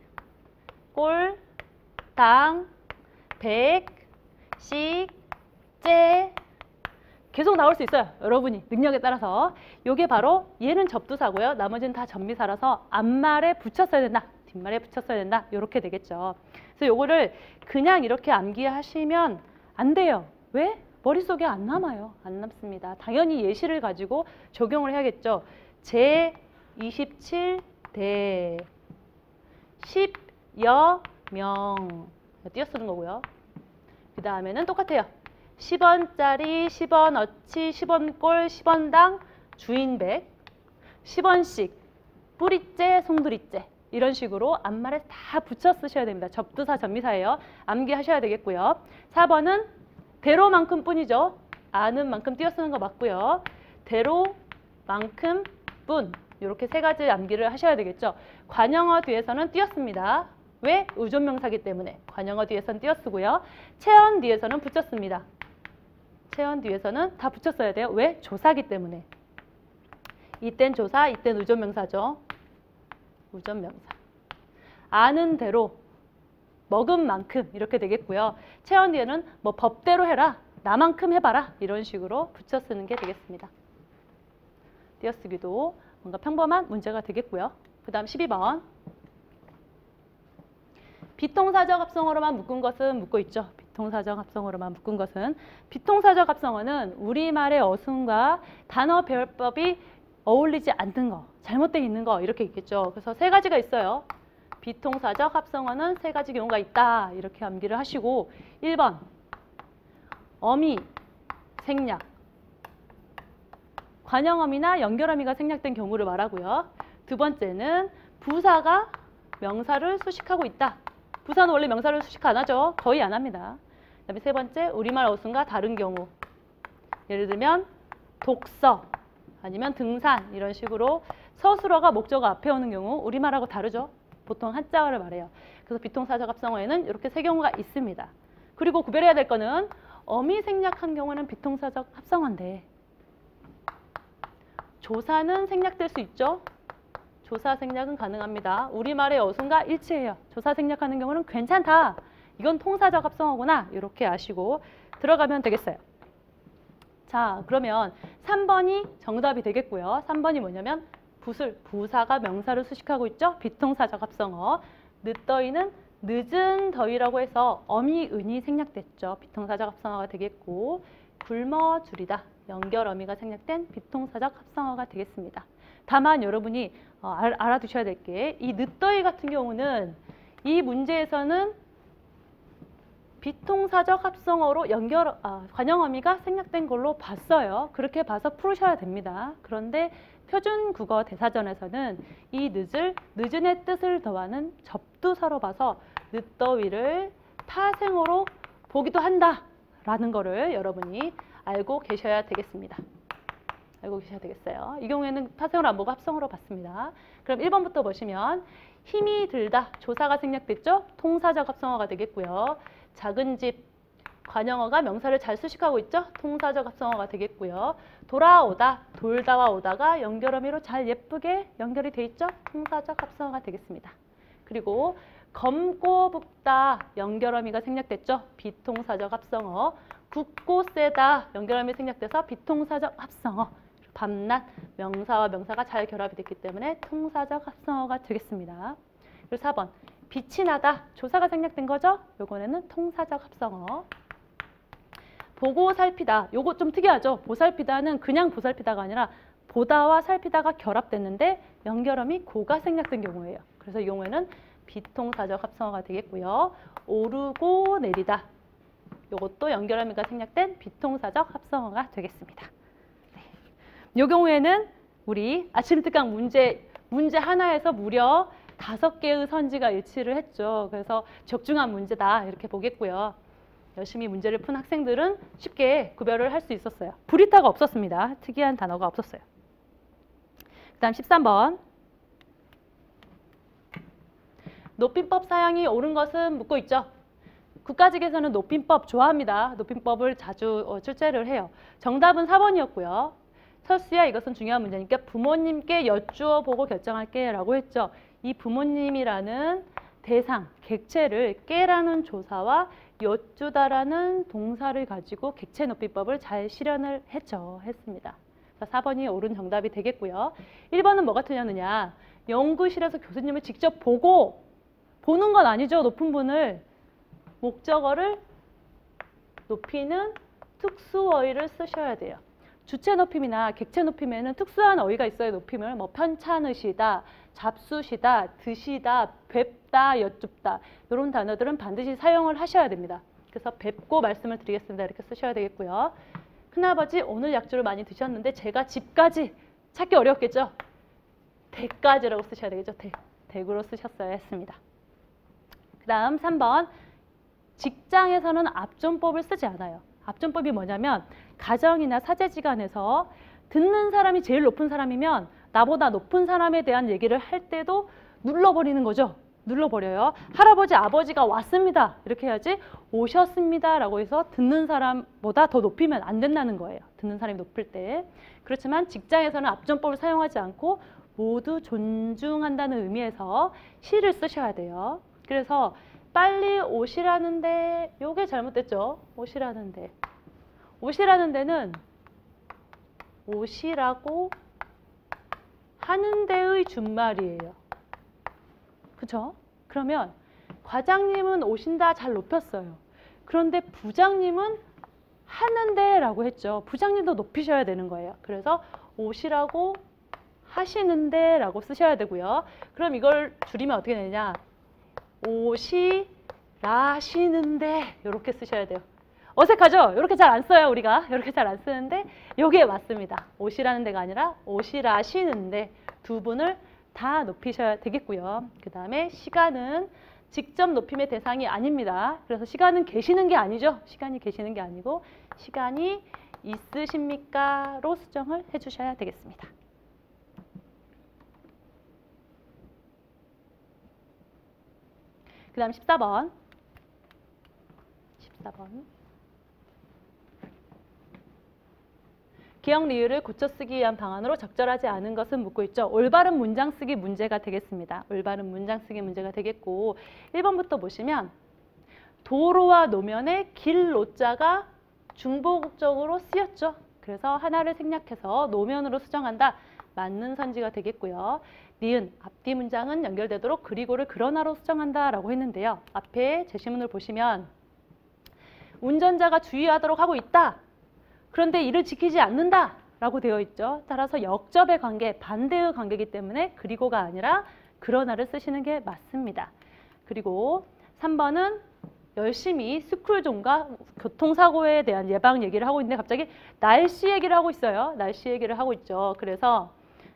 꼴, 당, 백, 식, 째 계속 나올 수 있어요. 여러분이 능력에 따라서. 요게 바로 얘는 접두사고요. 나머지는 다 전미사라서 앞말에 붙였어야 된다. 뒷말에 붙였어야 된다. 이렇게 되겠죠. 그래서 요거를 그냥 이렇게 암기하시면 안 돼요. 왜? 머릿속에 안 남아요. 안 남습니다. 당연히 예시를 가지고 적용을 해야겠죠. 제27대 10여 명 띄어쓰는 거고요. 그 다음에는 똑같아요. 10원짜리, 10원 어치, 10원 꼴, 10원당 주인 백, 10원씩 뿌리째, 송두리째 이런 식으로 앞말에 다 붙여 쓰셔야 됩니다. 접두사, 전미사예요. 암기하셔야 되겠고요. 4번은 대로만큼 뿐이죠. 아는 만큼 띄어 쓰는 거 맞고요. 대로만큼 뿐 이렇게 세 가지 암기를 하셔야 되겠죠. 관형어 뒤에서는 띄었습니다. 왜? 의존명사기 때문에 관형어 뒤에서는 띄어쓰고요. 체언 뒤에서는 붙였습니다. 체언 뒤에서는 다 붙였어야 돼요. 왜? 조사기 때문에. 이땐 조사, 이땐 의존명사죠. 의존명사. 아는 대로, 먹은 만큼 이렇게 되겠고요. 체언 뒤에는 뭐 법대로 해라, 나만큼 해봐라 이런 식으로 붙여 쓰는 게 되겠습니다. 띄어쓰기도 뭔가 평범한 문제가 되겠고요. 그 다음 12번. 비통사적 합성어로만 묶은 것은 묶고 있죠. 비통사적 합성어로만 묶은 것은. 비통사적 합성어는 우리말의 어순과 단어 배열법이 어울리지 않는 거, 잘못되어 있는 거 이렇게 있겠죠. 그래서 세 가지가 있어요. 비통사적 합성어는 세 가지 경우가 있다. 이렇게 암기를 하시고 1번 어미, 생략. 관형어미나 연결어미가 생략된 경우를 말하고요. 두 번째는 부사가 명사를 수식하고 있다. 부사는 원래 명사를 수식 안 하죠. 거의 안 합니다. 그다음에 세 번째, 우리말 어순과 다른 경우. 예를 들면 독서 아니면 등산 이런 식으로 서술어가 목적어 앞에 오는 경우 우리말하고 다르죠. 보통 한자어를 말해요. 그래서 비통사적 합성어에는 이렇게 세 경우가 있습니다. 그리고 구별해야 될 거는 어미 생략한 경우는 비통사적 합성어인데 조사는 생략될 수 있죠. 조사 생략은 가능합니다. 우리말의 어순과 일치해요. 조사 생략하는 경우는 괜찮다. 이건 통사적 합성어구나. 이렇게 아시고 들어가면 되겠어요. 자, 그러면 3번이 정답이 되겠고요. 3번이 뭐냐면 부사가 명사를 수식하고 있죠. 비통사적 합성어. 늦더위는 늦은 더위라고 해서 어미, 은이 생략됐죠. 비통사적 합성어가 되겠고 굶어 줄이다. 연결 어미가 생략된 비통사적 합성어가 되겠습니다. 다만 여러분이 알아두셔야 될 게 이 늦더위 같은 경우는 이 문제에서는 비통사적 합성어로 관형어미가 생략된 걸로 봤어요. 그렇게 봐서 풀으셔야 됩니다. 그런데 표준국어 대사전에서는 이 늦은의 뜻을 더하는 접두사로 봐서 늦더위를 타생어로 보기도 한다라는 거를 여러분이 알고 계셔야 되겠습니다. 알고 계셔야 되겠어요. 이 경우에는 파생으로 안 보고 합성으로 봤습니다. 그럼 1번부터 보시면 힘이 들다, 조사가 생략됐죠? 통사적 합성어가 되겠고요. 작은 집, 관형어가 명사를 잘 수식하고 있죠? 통사적 합성어가 되겠고요. 돌아오다, 돌다와 오다가 연결어미로 잘 예쁘게 연결이 돼 있죠? 통사적 합성어가 되겠습니다. 그리고 검고 붓다, 연결어미가 생략됐죠? 비통사적 합성어. 굳고 세다, 연결어미 생략돼서 비통사적 합성어. 밤낮, 명사와 명사가 잘 결합이 됐기 때문에 통사적 합성어가 되겠습니다. 그리고 4번, 빛이 나다, 조사가 생략된 거죠? 요거는 통사적 합성어. 보고 살피다, 요거 좀 특이하죠? 보살피다는 그냥 보살피다가 아니라 보다와 살피다가 결합됐는데 연결어미 고가 생략된 경우예요. 그래서 이 경우에는 비통사적 합성어가 되겠고요. 오르고 내리다, 요것도 연결어미가 생략된 비통사적 합성어가 되겠습니다. 네. 이 경우에는 우리 아침 특강 문제 하나에서 무려 5개의 선지가 일치를 했죠. 그래서 적중한 문제다 이렇게 보겠고요. 열심히 문제를 푼 학생들은 쉽게 구별을 할 수 있었어요. 브리타가 없었습니다. 특이한 단어가 없었어요. 그 다음 13번. 높임법 사용이 옳은 것은 묻고 있죠. 국가직에서는 높임법 좋아합니다. 높임법을 자주 출제를 해요. 정답은 4번이었고요. 철수야, 이것은 중요한 문제니까 부모님께 여쭈어 보고 결정할게 라고 했죠. 이 부모님이라는 대상, 객체를 깨라는 조사와 여쭈다라는 동사를 가지고 객체 높임법을 잘 실현을 했습니다. 4번이 옳은 정답이 되겠고요. 1번은 뭐가 틀렸느냐. 연구실에서 교수님을 직접 보는 건 아니죠. 높은 분을. 목적어를 높이는 특수어휘를 쓰셔야 돼요. 주체 높임이나 객체 높임에는 특수한 어휘가 있어요. 높임을 뭐 편찮으시다, 잡수시다, 드시다, 뵙다, 여쭙다 이런 단어들은 반드시 사용을 하셔야 됩니다. 그래서 뵙고 말씀을 드리겠습니다. 이렇게 쓰셔야 되겠고요. 큰아버지 오늘 약주를 많이 드셨는데 제가 집까지 찾기 어려웠겠죠? 댁까지라고 쓰셔야 되겠죠? 댁으로 쓰셨어야 했습니다. 그 다음 3번. 직장에서는 압존법을 쓰지 않아요. 압존법이 뭐냐면 가정이나 사제지간에서 듣는 사람이 제일 높은 사람이면 나보다 높은 사람에 대한 얘기를 할 때도 눌러버리는 거죠. 눌러버려요. 할아버지, 아버지가 왔습니다. 이렇게 해야지 오셨습니다 라고 해서 듣는 사람보다 더 높이면 안 된다는 거예요. 듣는 사람이 높을 때. 그렇지만 직장에서는 압존법을 사용하지 않고 모두 존중한다는 의미에서 시를 쓰셔야 돼요. 그래서 빨리 오시라는데 요게 잘못됐죠. 오시라는데. 오시라는 데는 오시라고 하는 데의 준말이에요. 그쵸? 그러면 과장님은 오신다 잘 높였어요. 그런데 부장님은 하는데 라고 했죠. 부장님도 높이셔야 되는 거예요. 그래서 오시라고 하시는데 라고 쓰셔야 되고요. 그럼 이걸 줄이면 어떻게 되느냐. 오시라시는데 이렇게 쓰셔야 돼요. 어색하죠? 이렇게 잘 안 써요, 우리가. 이렇게 잘 안 쓰는데 여기에 맞습니다. 오시라는 데가 아니라 오시라시는데 두 분을 다 높이셔야 되겠고요. 그 다음에 시간은 직접 높임의 대상이 아닙니다. 그래서 시간은 계시는 게 아니죠. 시간이 계시는 게 아니고 시간이 있으십니까? 로 수정을 해주셔야 되겠습니다. 그 다음 14번. 기억 리을을 고쳐 쓰기 위한 방안으로 적절하지 않은 것은 묻고 있죠. 올바른 문장 쓰기 문제가 되겠습니다. 올바른 문장 쓰기 문제가 되겠고 1번부터 보시면 도로와 노면에 길 노자가 중보국적으로 쓰였죠. 그래서 하나를 생략해서 노면으로 수정한다. 맞는 선지가 되겠고요. 니은, 앞뒤 문장은 연결되도록 그리고를 그러나로 수정한다 라고 했는데요. 앞에 제시문을 보시면 운전자가 주의하도록 하고 있다. 그런데 이를 지키지 않는다 라고 되어 있죠. 따라서 역접의 관계, 반대의 관계이기 때문에 그리고가 아니라 그러나를 쓰시는 게 맞습니다. 그리고 3번은 열심히 스쿨존과 교통사고에 대한 예방 얘기를 하고 있는데 갑자기 날씨 얘기를 하고 있어요. 날씨 얘기를 하고 있죠. 그래서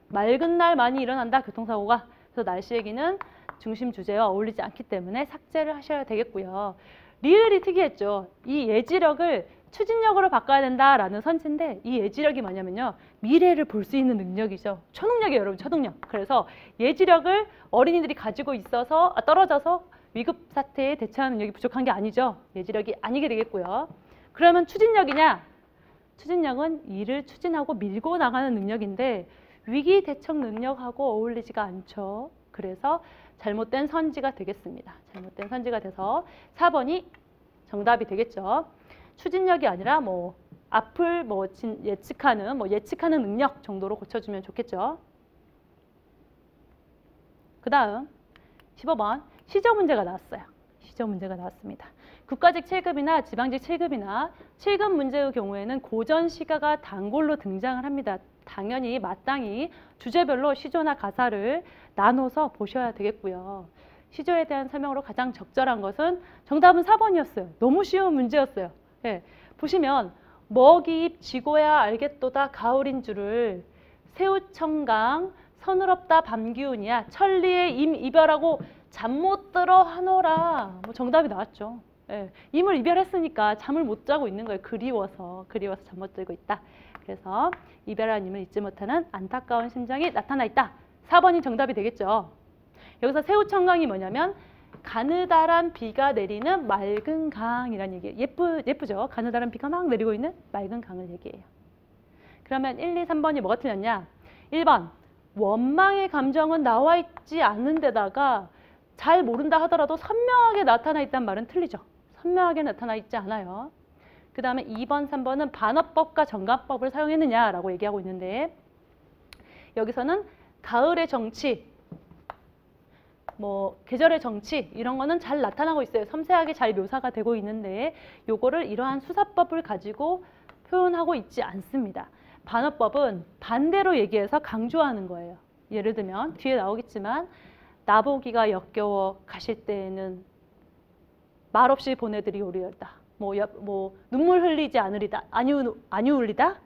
맑은 날 많이 일어난다, 교통사고가. 그래서 날씨 얘기는 중심 주제와 어울리지 않기 때문에 삭제를 하셔야 되겠고요. 리을이 특이했죠. 이 예지력을 추진력으로 바꿔야 된다라는 선지인데 이 예지력이 뭐냐면요. 미래를 볼 수 있는 능력이죠. 초능력이에요, 여러분. 초능력. 그래서 예지력을 어린이들이 가지고 있어서 떨어져서 위급 사태에 대처하는 능력이 부족한 게 아니죠. 예지력이 아니게 되겠고요. 그러면 추진력이냐? 추진력은 일을 추진하고 밀고 나가는 능력인데 위기 대처 능력하고 어울리지가 않죠. 그래서 잘못된 선지가 되겠습니다. 잘못된 선지가 돼서 4번이 정답이 되겠죠. 추진력이 아니라 뭐 앞을 뭐 예측하는 능력 정도로 고쳐주면 좋겠죠. 그 다음 15번 시저 문제가 나왔어요. 시저 문제가 나왔습니다. 국가직 7급이나 지방직 7급이나 7급 문제의 경우에는 고전 시가가 단골로 등장을 합니다. 당연히 마땅히 주제별로 시조나 가사를 나눠서 보셔야 되겠고요. 시조에 대한 설명으로 가장 적절한 것은 정답은 4번이었어요. 너무 쉬운 문제였어요. 예, 보시면 먹이입 쥐고야 알겠도다 가을인 줄을 새우청강 서늘없다 밤기운이야 천리의 임 이별하고 잠 못 들어 하노라. 뭐 정답이 나왔죠. 예, 임을 이별했으니까 잠을 못 자고 있는 거예요. 그리워서 잠 못 들고 있다. 그래서 이별한 임을 잊지 못하는 안타까운 심정이 나타나 있다. 4번이 정답이 되겠죠. 여기서 새우청강이 뭐냐면 가느다란 비가 내리는 맑은 강이라는 얘기예요. 예쁘죠? 가느다란 비가 막 내리고 있는 맑은 강을 얘기해요. 그러면 1, 2, 3번이 뭐가 틀렸냐? 1번 원망의 감정은 나와 있지 않는 데다가 잘 모른다 하더라도 선명하게 나타나 있다는 말은 틀리죠. 선명하게 나타나 있지 않아요. 그 다음에 2번, 3번은 반어법과 정관법을 사용했느냐라고 얘기하고 있는데 여기서는 가을의 정치, 뭐 계절의 정치 이런 거는 잘 나타나고 있어요. 섬세하게 잘 묘사가 되고 있는데 요거를 이러한 수사법을 가지고 표현하고 있지 않습니다. 반어법은 반대로 얘기해서 강조하는 거예요. 예를 들면 뒤에 나오겠지만 나보기가 역겨워 가실 때에는 말없이 보내드리오리다. 뭐 눈물 흘리지 않으리다. 아니 울리다.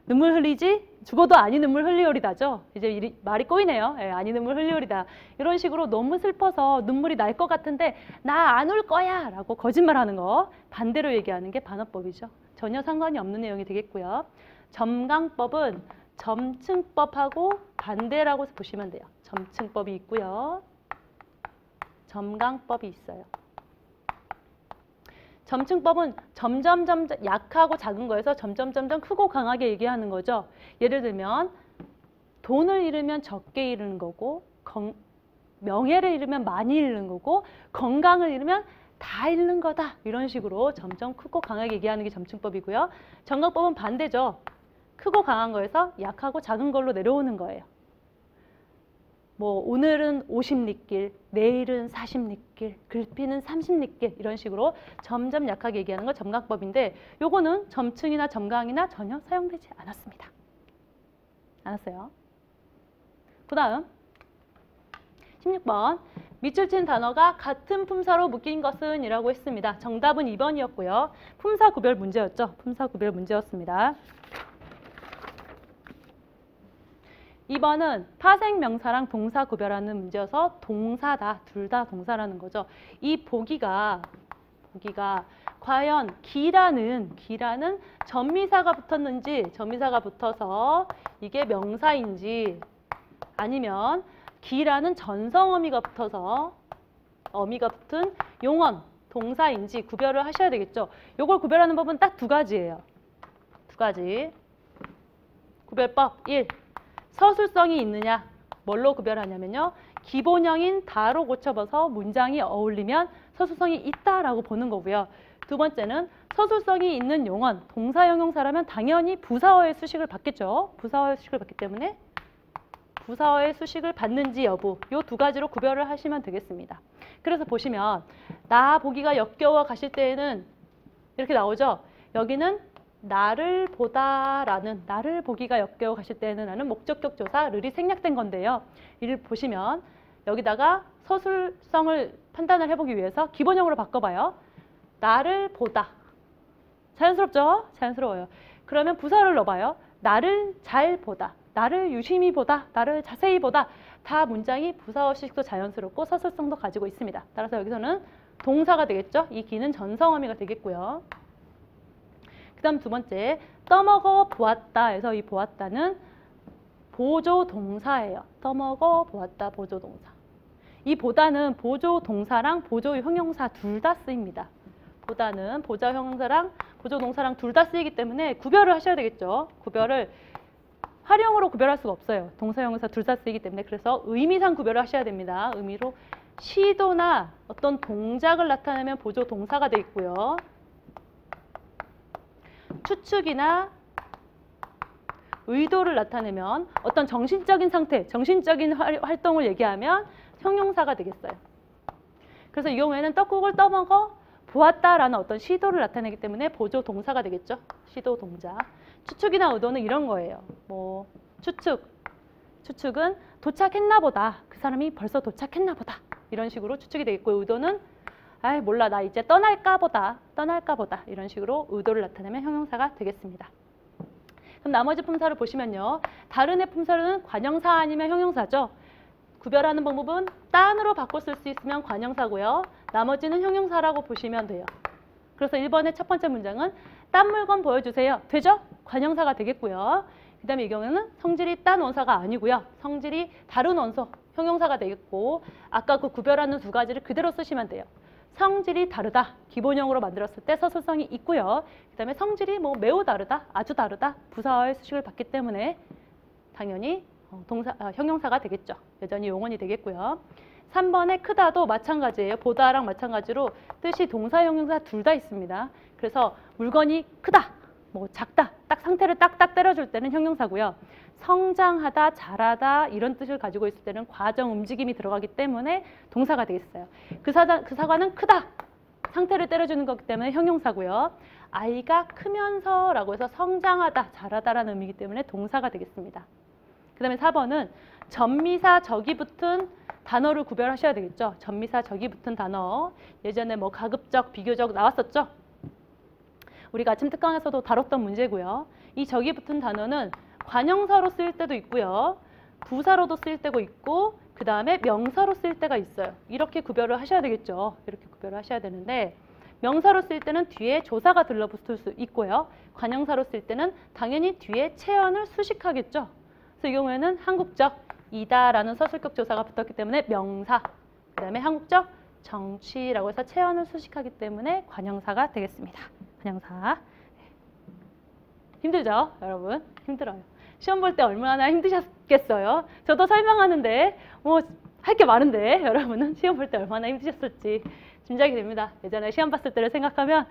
눈물 흘리지 죽어도 아니 눈물 흘리오리다죠. 이제 말이 꼬이네요. 예, 아니 눈물 흘리오리다. 이런 식으로 너무 슬퍼서 눈물이 날 것 같은데 나 안 울 거야 라고 거짓말하는 거 반대로 얘기하는 게 반어법이죠. 전혀 상관이 없는 내용이 되겠고요. 점강법은 점층법하고 반대라고 보시면 돼요. 점층법이 있고요. 점강법이 있어요. 점층법은 점점 약하고 작은 거에서 점점 크고 강하게 얘기하는 거죠. 예를 들면 돈을 잃으면 적게 잃는 거고 명예를 잃으면 많이 잃는 거고 건강을 잃으면 다 잃는 거다. 이런 식으로 점점 크고 강하게 얘기하는 게 점층법이고요. 정강법은 반대죠. 크고 강한 거에서 약하고 작은 걸로 내려오는 거예요. 뭐 오늘은 50리길, 내일은 40리길, 글피는 30리길 이런 식으로 점점 약하게 얘기하는 거 점강법인데 요거는 점층이나 점강이나 전혀 사용되지 않았습니다. 알았어요? 그 다음 16번 밑줄 친 단어가 같은 품사로 묶인 것은 이라고 했습니다. 정답은 2번이었고요. 품사 구별 문제였죠. 품사 구별 문제였습니다. 2번은 파생 명사랑 동사 구별하는 문제여서 동사다. 둘 다 동사라는 거죠. 이 보기가 과연 기라는 전미사가 붙었는지 전미사가 붙어서 이게 명사인지 아니면 기라는 전성어미가 붙어서 어미가 붙은 용언, 동사인지 구별을 하셔야 되겠죠. 이걸 구별하는 법은 딱 두 가지예요. 두 가지. 구별법 1. 서술성이 있느냐. 뭘로 구별하냐면요. 기본형인 다로 고쳐봐서 문장이 어울리면 서술성이 있다라고 보는 거고요. 두 번째는 서술성이 있는 용언, 동사형용사라면 당연히 부사어의 수식을 받겠죠. 부사어의 수식을 받기 때문에 부사어의 수식을 받는지 여부 이 두 가지로 구별을 하시면 되겠습니다. 그래서 보시면 나 보기가 역겨워 가실 때에는 이렇게 나오죠. 여기는 나를 보다라는 나를 보기가 역겨워 가실 때는 라는 목적격 조사 르이 생략된 건데요. 이를 보시면 여기다가 서술성을 판단을 해보기 위해서 기본형으로 바꿔봐요. 나를 보다. 자연스럽죠? 자연스러워요. 그러면 부사를 넣어봐요. 나를 잘 보다. 나를 유심히 보다. 나를 자세히 보다. 다 문장이 부사어 수식도 자연스럽고 서술성도 가지고 있습니다. 따라서 여기서는 동사가 되겠죠? 이 기는 전성어미가 되겠고요. 그다음 두 번째, 떠먹어 보았다 해서 이 보았다는 보조 동사예요. 떠먹어 보았다 보조 동사. 이 보다는 보조 동사랑 보조 형용사 둘 다 쓰입니다. 보다는 보조 형용사랑 보조 동사랑 둘 다 쓰이기 때문에 구별을 하셔야 되겠죠. 구별을 활용으로 구별할 수가 없어요. 동사 형용사 둘 다 쓰이기 때문에. 그래서 의미상 구별을 하셔야 됩니다. 의미로 시도나 어떤 동작을 나타내면 보조 동사가 돼 있고요. 추측이나 의도를 나타내면 어떤 정신적인 상태, 정신적인 활동을 얘기하면 형용사가 되겠어요. 그래서 이 경우에는 떡국을 떠먹어 보았다라는 어떤 시도를 나타내기 때문에 보조 동사가 되겠죠. 시도 동작. 추측이나 의도는 이런 거예요. 뭐 추측은 도착했나 보다. 그 사람이 벌써 도착했나 보다. 이런 식으로 추측이 되겠고, 의도는 아이 몰라 나 이제 떠날까 보다. 이런 식으로 의도를 나타내면 형용사가 되겠습니다. 그럼 나머지 품사를 보시면요. 다른 애 품사로는 관형사 아니면 형용사죠. 구별하는 방법은 딴으로 바꿔 쓸 수 있으면 관형사고요. 나머지는 형용사라고 보시면 돼요. 그래서 1번의 첫 번째 문장은 딴 물건 보여주세요. 되죠? 관형사가 되겠고요. 그 다음에 이 경우는 성질이 딴 원사가 아니고요. 성질이 다른 원소, 형용사가 되겠고, 아까 그 구별하는 두 가지를 그대로 쓰시면 돼요. 성질이 다르다, 기본형으로 만들었을 때 서술성이 있고요. 그 다음에 성질이 뭐 매우 다르다, 아주 다르다, 부사어의 수식을 받기 때문에 당연히 형용사가 되겠죠. 여전히 용언이 되겠고요. 3번의 크다도 마찬가지예요. 보다랑 마찬가지로 뜻이 동사, 형용사 둘 다 있습니다. 그래서 물건이 크다, 뭐 작다, 딱 상태를 딱딱 때려줄 때는 형용사고요. 성장하다, 자라다 이런 뜻을 가지고 있을 때는 과정 움직임이 들어가기 때문에 동사가 되겠어요. 그 사과는 크다, 상태를 때려주는 거기 때문에 형용사고요. 아이가 크면서라고 해서 성장하다, 자라다라는 의미이기 때문에 동사가 되겠습니다. 그 다음에 4번은 전미사 적이 붙은 단어를 구별하셔야 되겠죠. 전미사 적이 붙은 단어. 예전에 뭐 가급적, 비교적 나왔었죠. 우리가 아침 특강에서도 다뤘던 문제고요. 이 적이 붙은 단어는 관형사로 쓰일 때도 있고요. 부사로도 쓰일 때가 있고, 그 다음에 명사로 쓰일 때가 있어요. 이렇게 구별을 하셔야 되겠죠. 이렇게 구별을 하셔야 되는데, 명사로 쓸 때는 뒤에 조사가 들러붙을 수 있고요. 관형사로 쓸 때는 당연히 뒤에 체언을 수식하겠죠. 그래서 이 경우에는 한국적 이다라는 서술격 조사가 붙었기 때문에 명사, 그 다음에 한국적 정치라고 해서 체언을 수식하기 때문에 관형사가 되겠습니다. 관형사. 힘들죠, 여러분? 힘들어요. 시험 볼 때 얼마나 힘드셨겠어요? 저도 설명하는데 뭐 할 게 많은데 여러분은 시험 볼 때 얼마나 힘드셨을지 짐작이 됩니다. 예전에 시험 봤을 때를 생각하면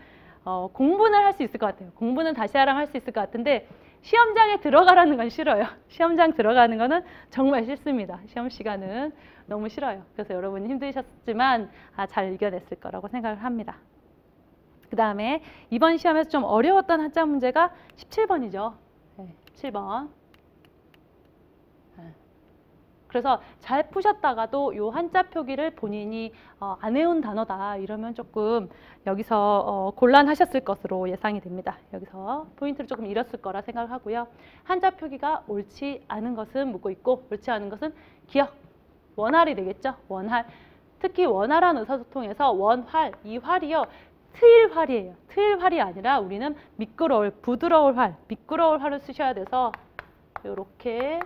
공부는 할 수 있을 것 같아요. 공부는 다시 하라면 할 수 있을 것 같은데 시험장에 들어가라는 건 싫어요. 시험장 들어가는 거는 정말 싫습니다. 시험 시간은 너무 싫어요. 그래서 여러분이 힘드셨지만 잘 이겨냈을 거라고 생각을 합니다. 그 다음에 이번 시험에서 좀 어려웠던 한자 문제가 17번이죠. 네, 17번. 그래서 잘 푸셨다가도 이 한자 표기를 본인이 안 외운 단어다 이러면 조금 여기서 곤란하셨을 것으로 예상이 됩니다. 여기서 포인트를 조금 잃었을 거라 생각을 하고요. 한자 표기가 옳지 않은 것은 묻고 있고 옳지 않은 것은 기억, 원활이 되겠죠. 원활. 특히 원활한 의사소통에서 원활, 이 활이요. 트일 활이에요. 트일 활이 아니라 우리는 미끄러울, 부드러울 활, 미끄러울 활을 쓰셔야 돼서 이렇게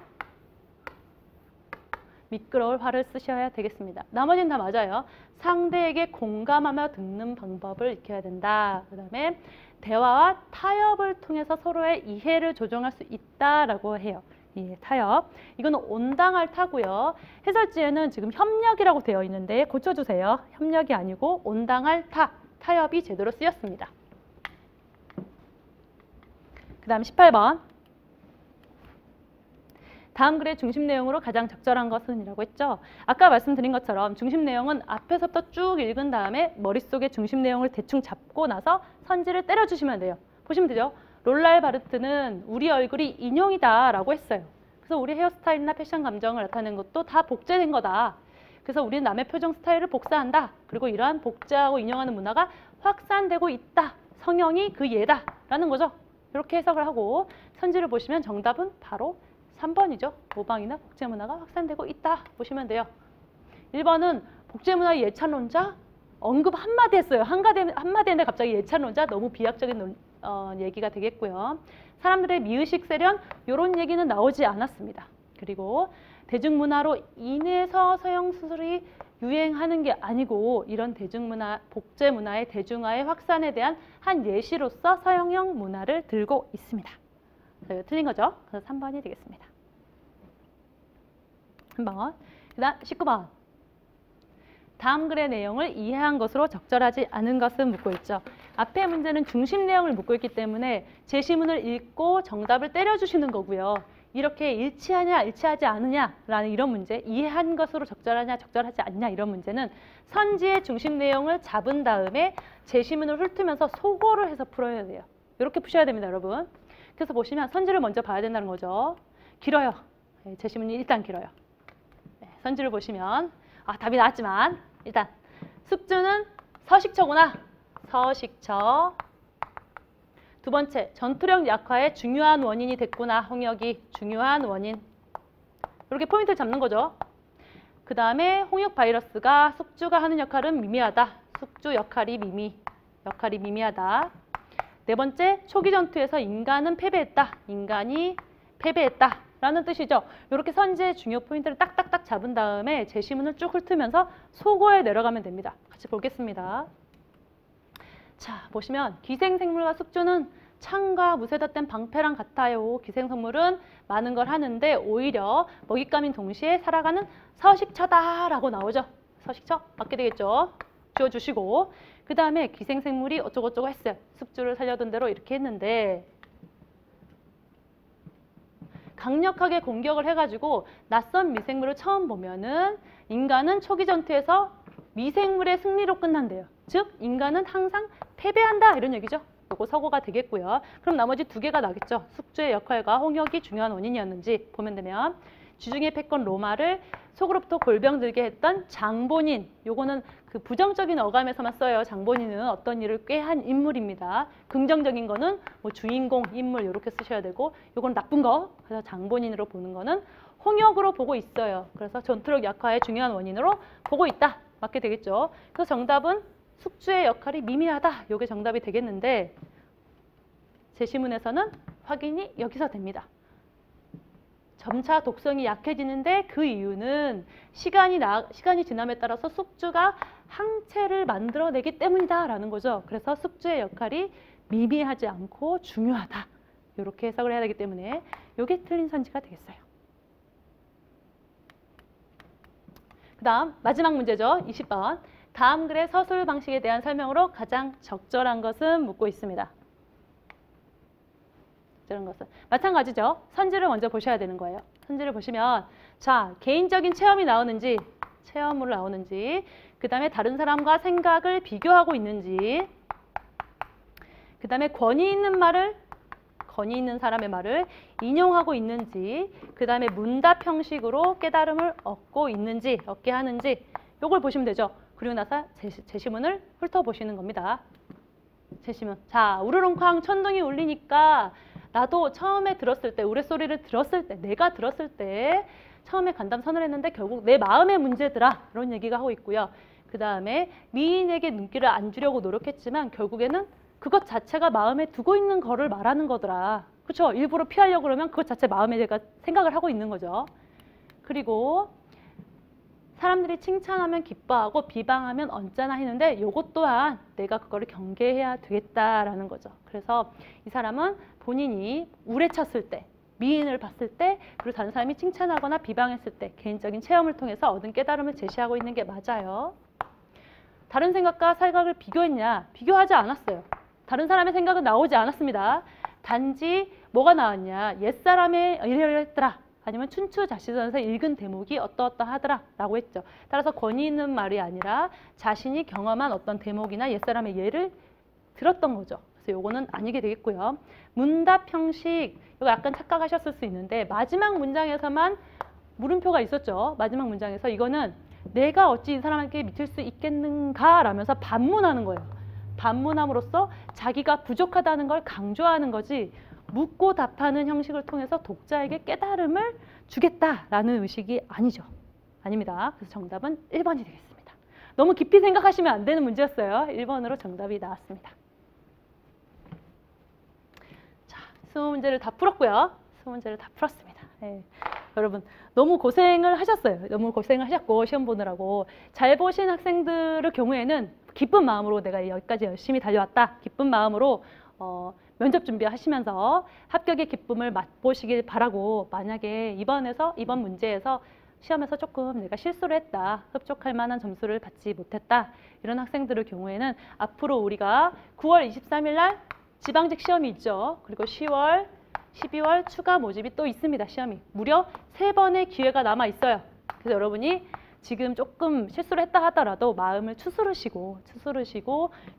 미끄러울 활을 쓰셔야 되겠습니다. 나머지는 다 맞아요. 상대에게 공감하며 듣는 방법을 익혀야 된다. 그 다음에 대화와 타협을 통해서 서로의 이해를 조정할 수 있다라고 해요. 예, 타협. 이거는 온당할 타고요. 해설지에는 지금 협력이라고 되어 있는데 고쳐주세요. 협력이 아니고 온당할 타. 타협이 제대로 쓰였습니다. 그 다음 18번. 다음 글의 중심 내용으로 가장 적절한 것은 이라고 했죠. 아까 말씀드린 것처럼 중심 내용은 앞에서부터 쭉 읽은 다음에 머릿속에 중심 내용을 대충 잡고 나서 선지를 때려주시면 돼요. 보시면 되죠. 롤랄 바르트는 우리 얼굴이 인형이다 라고 했어요. 그래서 우리 헤어스타일이나 패션 감정을 나타내는 것도 다 복제된 거다. 그래서 우리는 남의 표정 스타일을 복사한다. 그리고 이러한 복제하고 인용하는 문화가 확산되고 있다. 성형이 그 예다 라는 거죠. 이렇게 해석을 하고 선지를 보시면 정답은 바로 3번이죠. 모방이나 복제 문화가 확산되고 있다 보시면 돼요. 1번은 복제 문화의 예찬론자 언급 한마디 했어요. 한마디 했는데 갑자기 예찬론자 너무 비약적인 얘기가 되겠고요. 사람들의 미의식 세련 이런 얘기는 나오지 않았습니다. 그리고 대중문화로 인해서 서양 수술이 유행하는 게 아니고 이런 대중문화, 복제문화의 대중화의 확산에 대한 한 예시로서 서양형 문화를 들고 있습니다. 이거 틀린 거죠? 그래서 3번이 되겠습니다. 3번. 그 다음 19번. 다음 글의 내용을 이해한 것으로 적절하지 않은 것은 묻고 있죠. 앞에 문제는 중심 내용을 묻고 있기 때문에 제시문을 읽고 정답을 때려주시는 거고요. 이렇게 일치하냐 일치하지 않느냐라는 이런 문제, 이해한 것으로 적절하냐 적절하지 않냐 이런 문제는 선지의 중심 내용을 잡은 다음에 제시문을 훑으면서 소거를 해서 풀어야 돼요. 이렇게 푸셔야 됩니다, 여러분. 그래서 보시면 선지를 먼저 봐야 된다는 거죠. 길어요. 제시문이 일단 길어요. 선지를 보시면 답이 나왔지만 일단 숙주는 서식처구나. 서식처. 두 번째, 전투력 약화의 중요한 원인이 됐구나. 홍역이 중요한 원인. 이렇게 포인트를 잡는 거죠. 그 다음에 홍역 바이러스가 숙주가 하는 역할은 미미하다. 숙주 역할이 미미하다. 네 번째, 초기 전투에서 인간은 패배했다. 인간이 패배했다. 라는 뜻이죠. 이렇게 선지의 중요 포인트를 딱딱딱 잡은 다음에 제시문을 쭉 훑으면서 소거에 내려가면 됩니다. 같이 보겠습니다. 자, 보시면 기생생물과 숙주는 창과 무쇠 덧댄 방패랑 같아요. 기생생물은 많은 걸 하는데 오히려 먹잇감인 동시에 살아가는 서식처다라고 나오죠. 서식처 맞게 되겠죠. 지워주시고 그 다음에 기생생물이 어쩌고저쩌고 했어요. 숙주를 살려둔 대로 이렇게 했는데 강력하게 공격을 해가지고 낯선 미생물을 처음 보면은 인간은 초기 전투에서 미생물의 승리로 끝난대요. 즉 인간은 항상 패배한다 이런 얘기죠. 요거 서고가 되겠고요. 그럼 나머지 두 개가 나겠죠. 숙주의 역할과 홍역이 중요한 원인이었는지 보면 되면 주중의 패권 로마를 속으로부터 골병 들게 했던 장본인. 요거는 그 부정적인 어감에서만 써요. 장본인은 어떤 일을 꾀한 인물입니다. 긍정적인 거는 뭐 주인공, 인물 이렇게 쓰셔야 되고 요건 나쁜 거. 그래서 장본인으로 보는 거는 홍역으로 보고 있어요. 그래서 전투력 약화의 중요한 원인으로 보고 있다. 맞게 되겠죠. 그래서 정답은 숙주의 역할이 미미하다. 요게 정답이 되겠는데 제시문에서는 확인이 여기서 됩니다. 점차 독성이 약해지는데 그 이유는 시간이 지남에 따라서 숙주가 항체를 만들어내기 때문이다라는 거죠. 그래서 숙주의 역할이 미미하지 않고 중요하다. 이렇게 해석을 해야 되기 때문에 이게 틀린 선지가 되겠어요. 그 다음 마지막 문제죠. 20번. 다음 글의 서술 방식에 대한 설명으로 가장 적절한 것은 묻고 있습니다. 이런 것은 마찬가지죠. 선지를 먼저 보셔야 되는 거예요. 선지를 보시면 자 개인적인 체험이 나오는지 체험으로 나오는지 그 다음에 다른 사람과 생각을 비교하고 있는지 그 다음에 권위 있는 사람의 말을 인용하고 있는지 그 다음에 문답 형식으로 깨달음을 얻게 하는지 요걸 보시면 되죠. 그리고 나서 제시문을 훑어보시는 겁니다. 제시문. 자 우르릉쾅 천둥이 울리니까 나도 처음에 들었을 때 우레소리를 들었을 때 내가 들었을 때 처음에 간담선을 했는데 결국 내 마음의 문제더라 이런 얘기가 하고 있고요. 그 다음에 미인에게 눈길을 안 주려고 노력했지만 결국에는 그것 자체가 마음에 두고 있는 거를 말하는 거더라. 그렇죠? 일부러 피하려고 그러면 그것 자체 마음에 내가 생각을 하고 있는 거죠. 그리고 사람들이 칭찬하면 기뻐하고 비방하면 언짢아 했는데 이것 또한 내가 그거를 경계해야 되겠다라는 거죠. 그래서 이 사람은 본인이 우레쳤을 때, 미인을 봤을 때, 그리고 다른 사람이 칭찬하거나 비방했을 때 개인적인 체험을 통해서 얻은 깨달음을 제시하고 있는 게 맞아요. 다른 생각과 생각을 비교했냐? 비교하지 않았어요. 다른 사람의 생각은 나오지 않았습니다. 단지 뭐가 나왔냐? 옛사람의 이래했더라. 아니면 춘추자시전에서 읽은 대목이 어떠하더라 라고 했죠. 따라서 권위 있는 말이 아니라 자신이 경험한 어떤 대목이나 옛사람의 예를 들었던 거죠. 그래서 요거는 아니게 되겠고요. 문답 형식, 이거 약간 착각하셨을 수 있는데 마지막 문장에서만 물음표가 있었죠. 마지막 문장에서 이거는 내가 어찌 이 사람에게 믿을 수 있겠는가 라면서 반문하는 거예요. 반문함으로써 자기가 부족하다는 걸 강조하는 거지 묻고 답하는 형식을 통해서 독자에게 깨달음을 주겠다라는 의식이 아니죠. 아닙니다. 그래서 정답은 1번이 되겠습니다. 너무 깊이 생각하시면 안 되는 문제였어요. 1번으로 정답이 나왔습니다. 20문제를 다 풀었고요. 20문제를 다 풀었습니다. 네. 여러분 너무 고생을 하셨어요. 너무 고생을 하셨고 시험 보느라고 잘 보신 학생들의 경우에는 기쁜 마음으로 내가 여기까지 열심히 달려왔다. 기쁜 마음으로 면접 준비하시면서 합격의 기쁨을 맛보시길 바라고 만약에 이번 문제에서 시험에서 조금 내가 실수를 했다. 흡족할 만한 점수를 받지 못했다. 이런 학생들의 경우에는 앞으로 우리가 9월 23일 날 지방직 시험이 있죠. 그리고 10월, 12월 추가 모집이 또 있습니다. 시험이. 무려 3번의 기회가 남아 있어요. 그래서 여러분이 지금 조금 실수를 했다 하더라도 마음을 추스르시고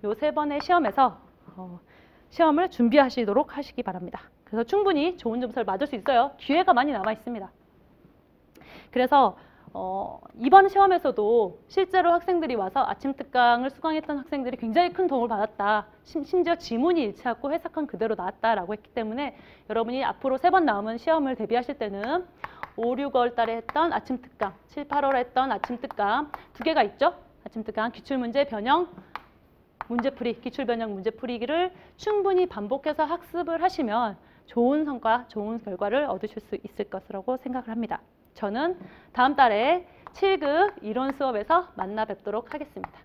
요 3번의 시험에서 시험을 준비하시도록 하시기 바랍니다. 그래서 충분히 좋은 점수를 맞을 수 있어요. 기회가 많이 남아 있습니다. 그래서 이번 시험에서도 실제로 학생들이 와서 아침 특강을 수강했던 학생들이 굉장히 큰 도움을 받았다. 심지어 지문이 일치하고 해석한 그대로 나왔다라고 했기 때문에 여러분이 앞으로 3번 남은 시험을 대비하실 때는 5, 6월 달에 했던 아침 특강, 7, 8월에 했던 아침 특강 2개가 있죠. 아침 특강 기출문제 변형 문제풀이, 기출변형 문제풀이기를 충분히 반복해서 학습을 하시면 좋은 성과, 좋은 결과를 얻으실 수 있을 것이라고 생각을 합니다. 저는 다음 달에 7급 이론 수업에서 만나 뵙도록 하겠습니다.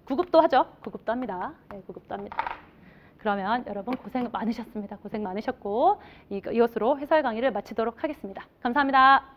9급도 하죠. 9급도 합니다. 네, 9급도 합니다. 그러면 여러분 고생 많으셨습니다. 고생 많으셨고 이것으로 해설 강의를 마치도록 하겠습니다. 감사합니다.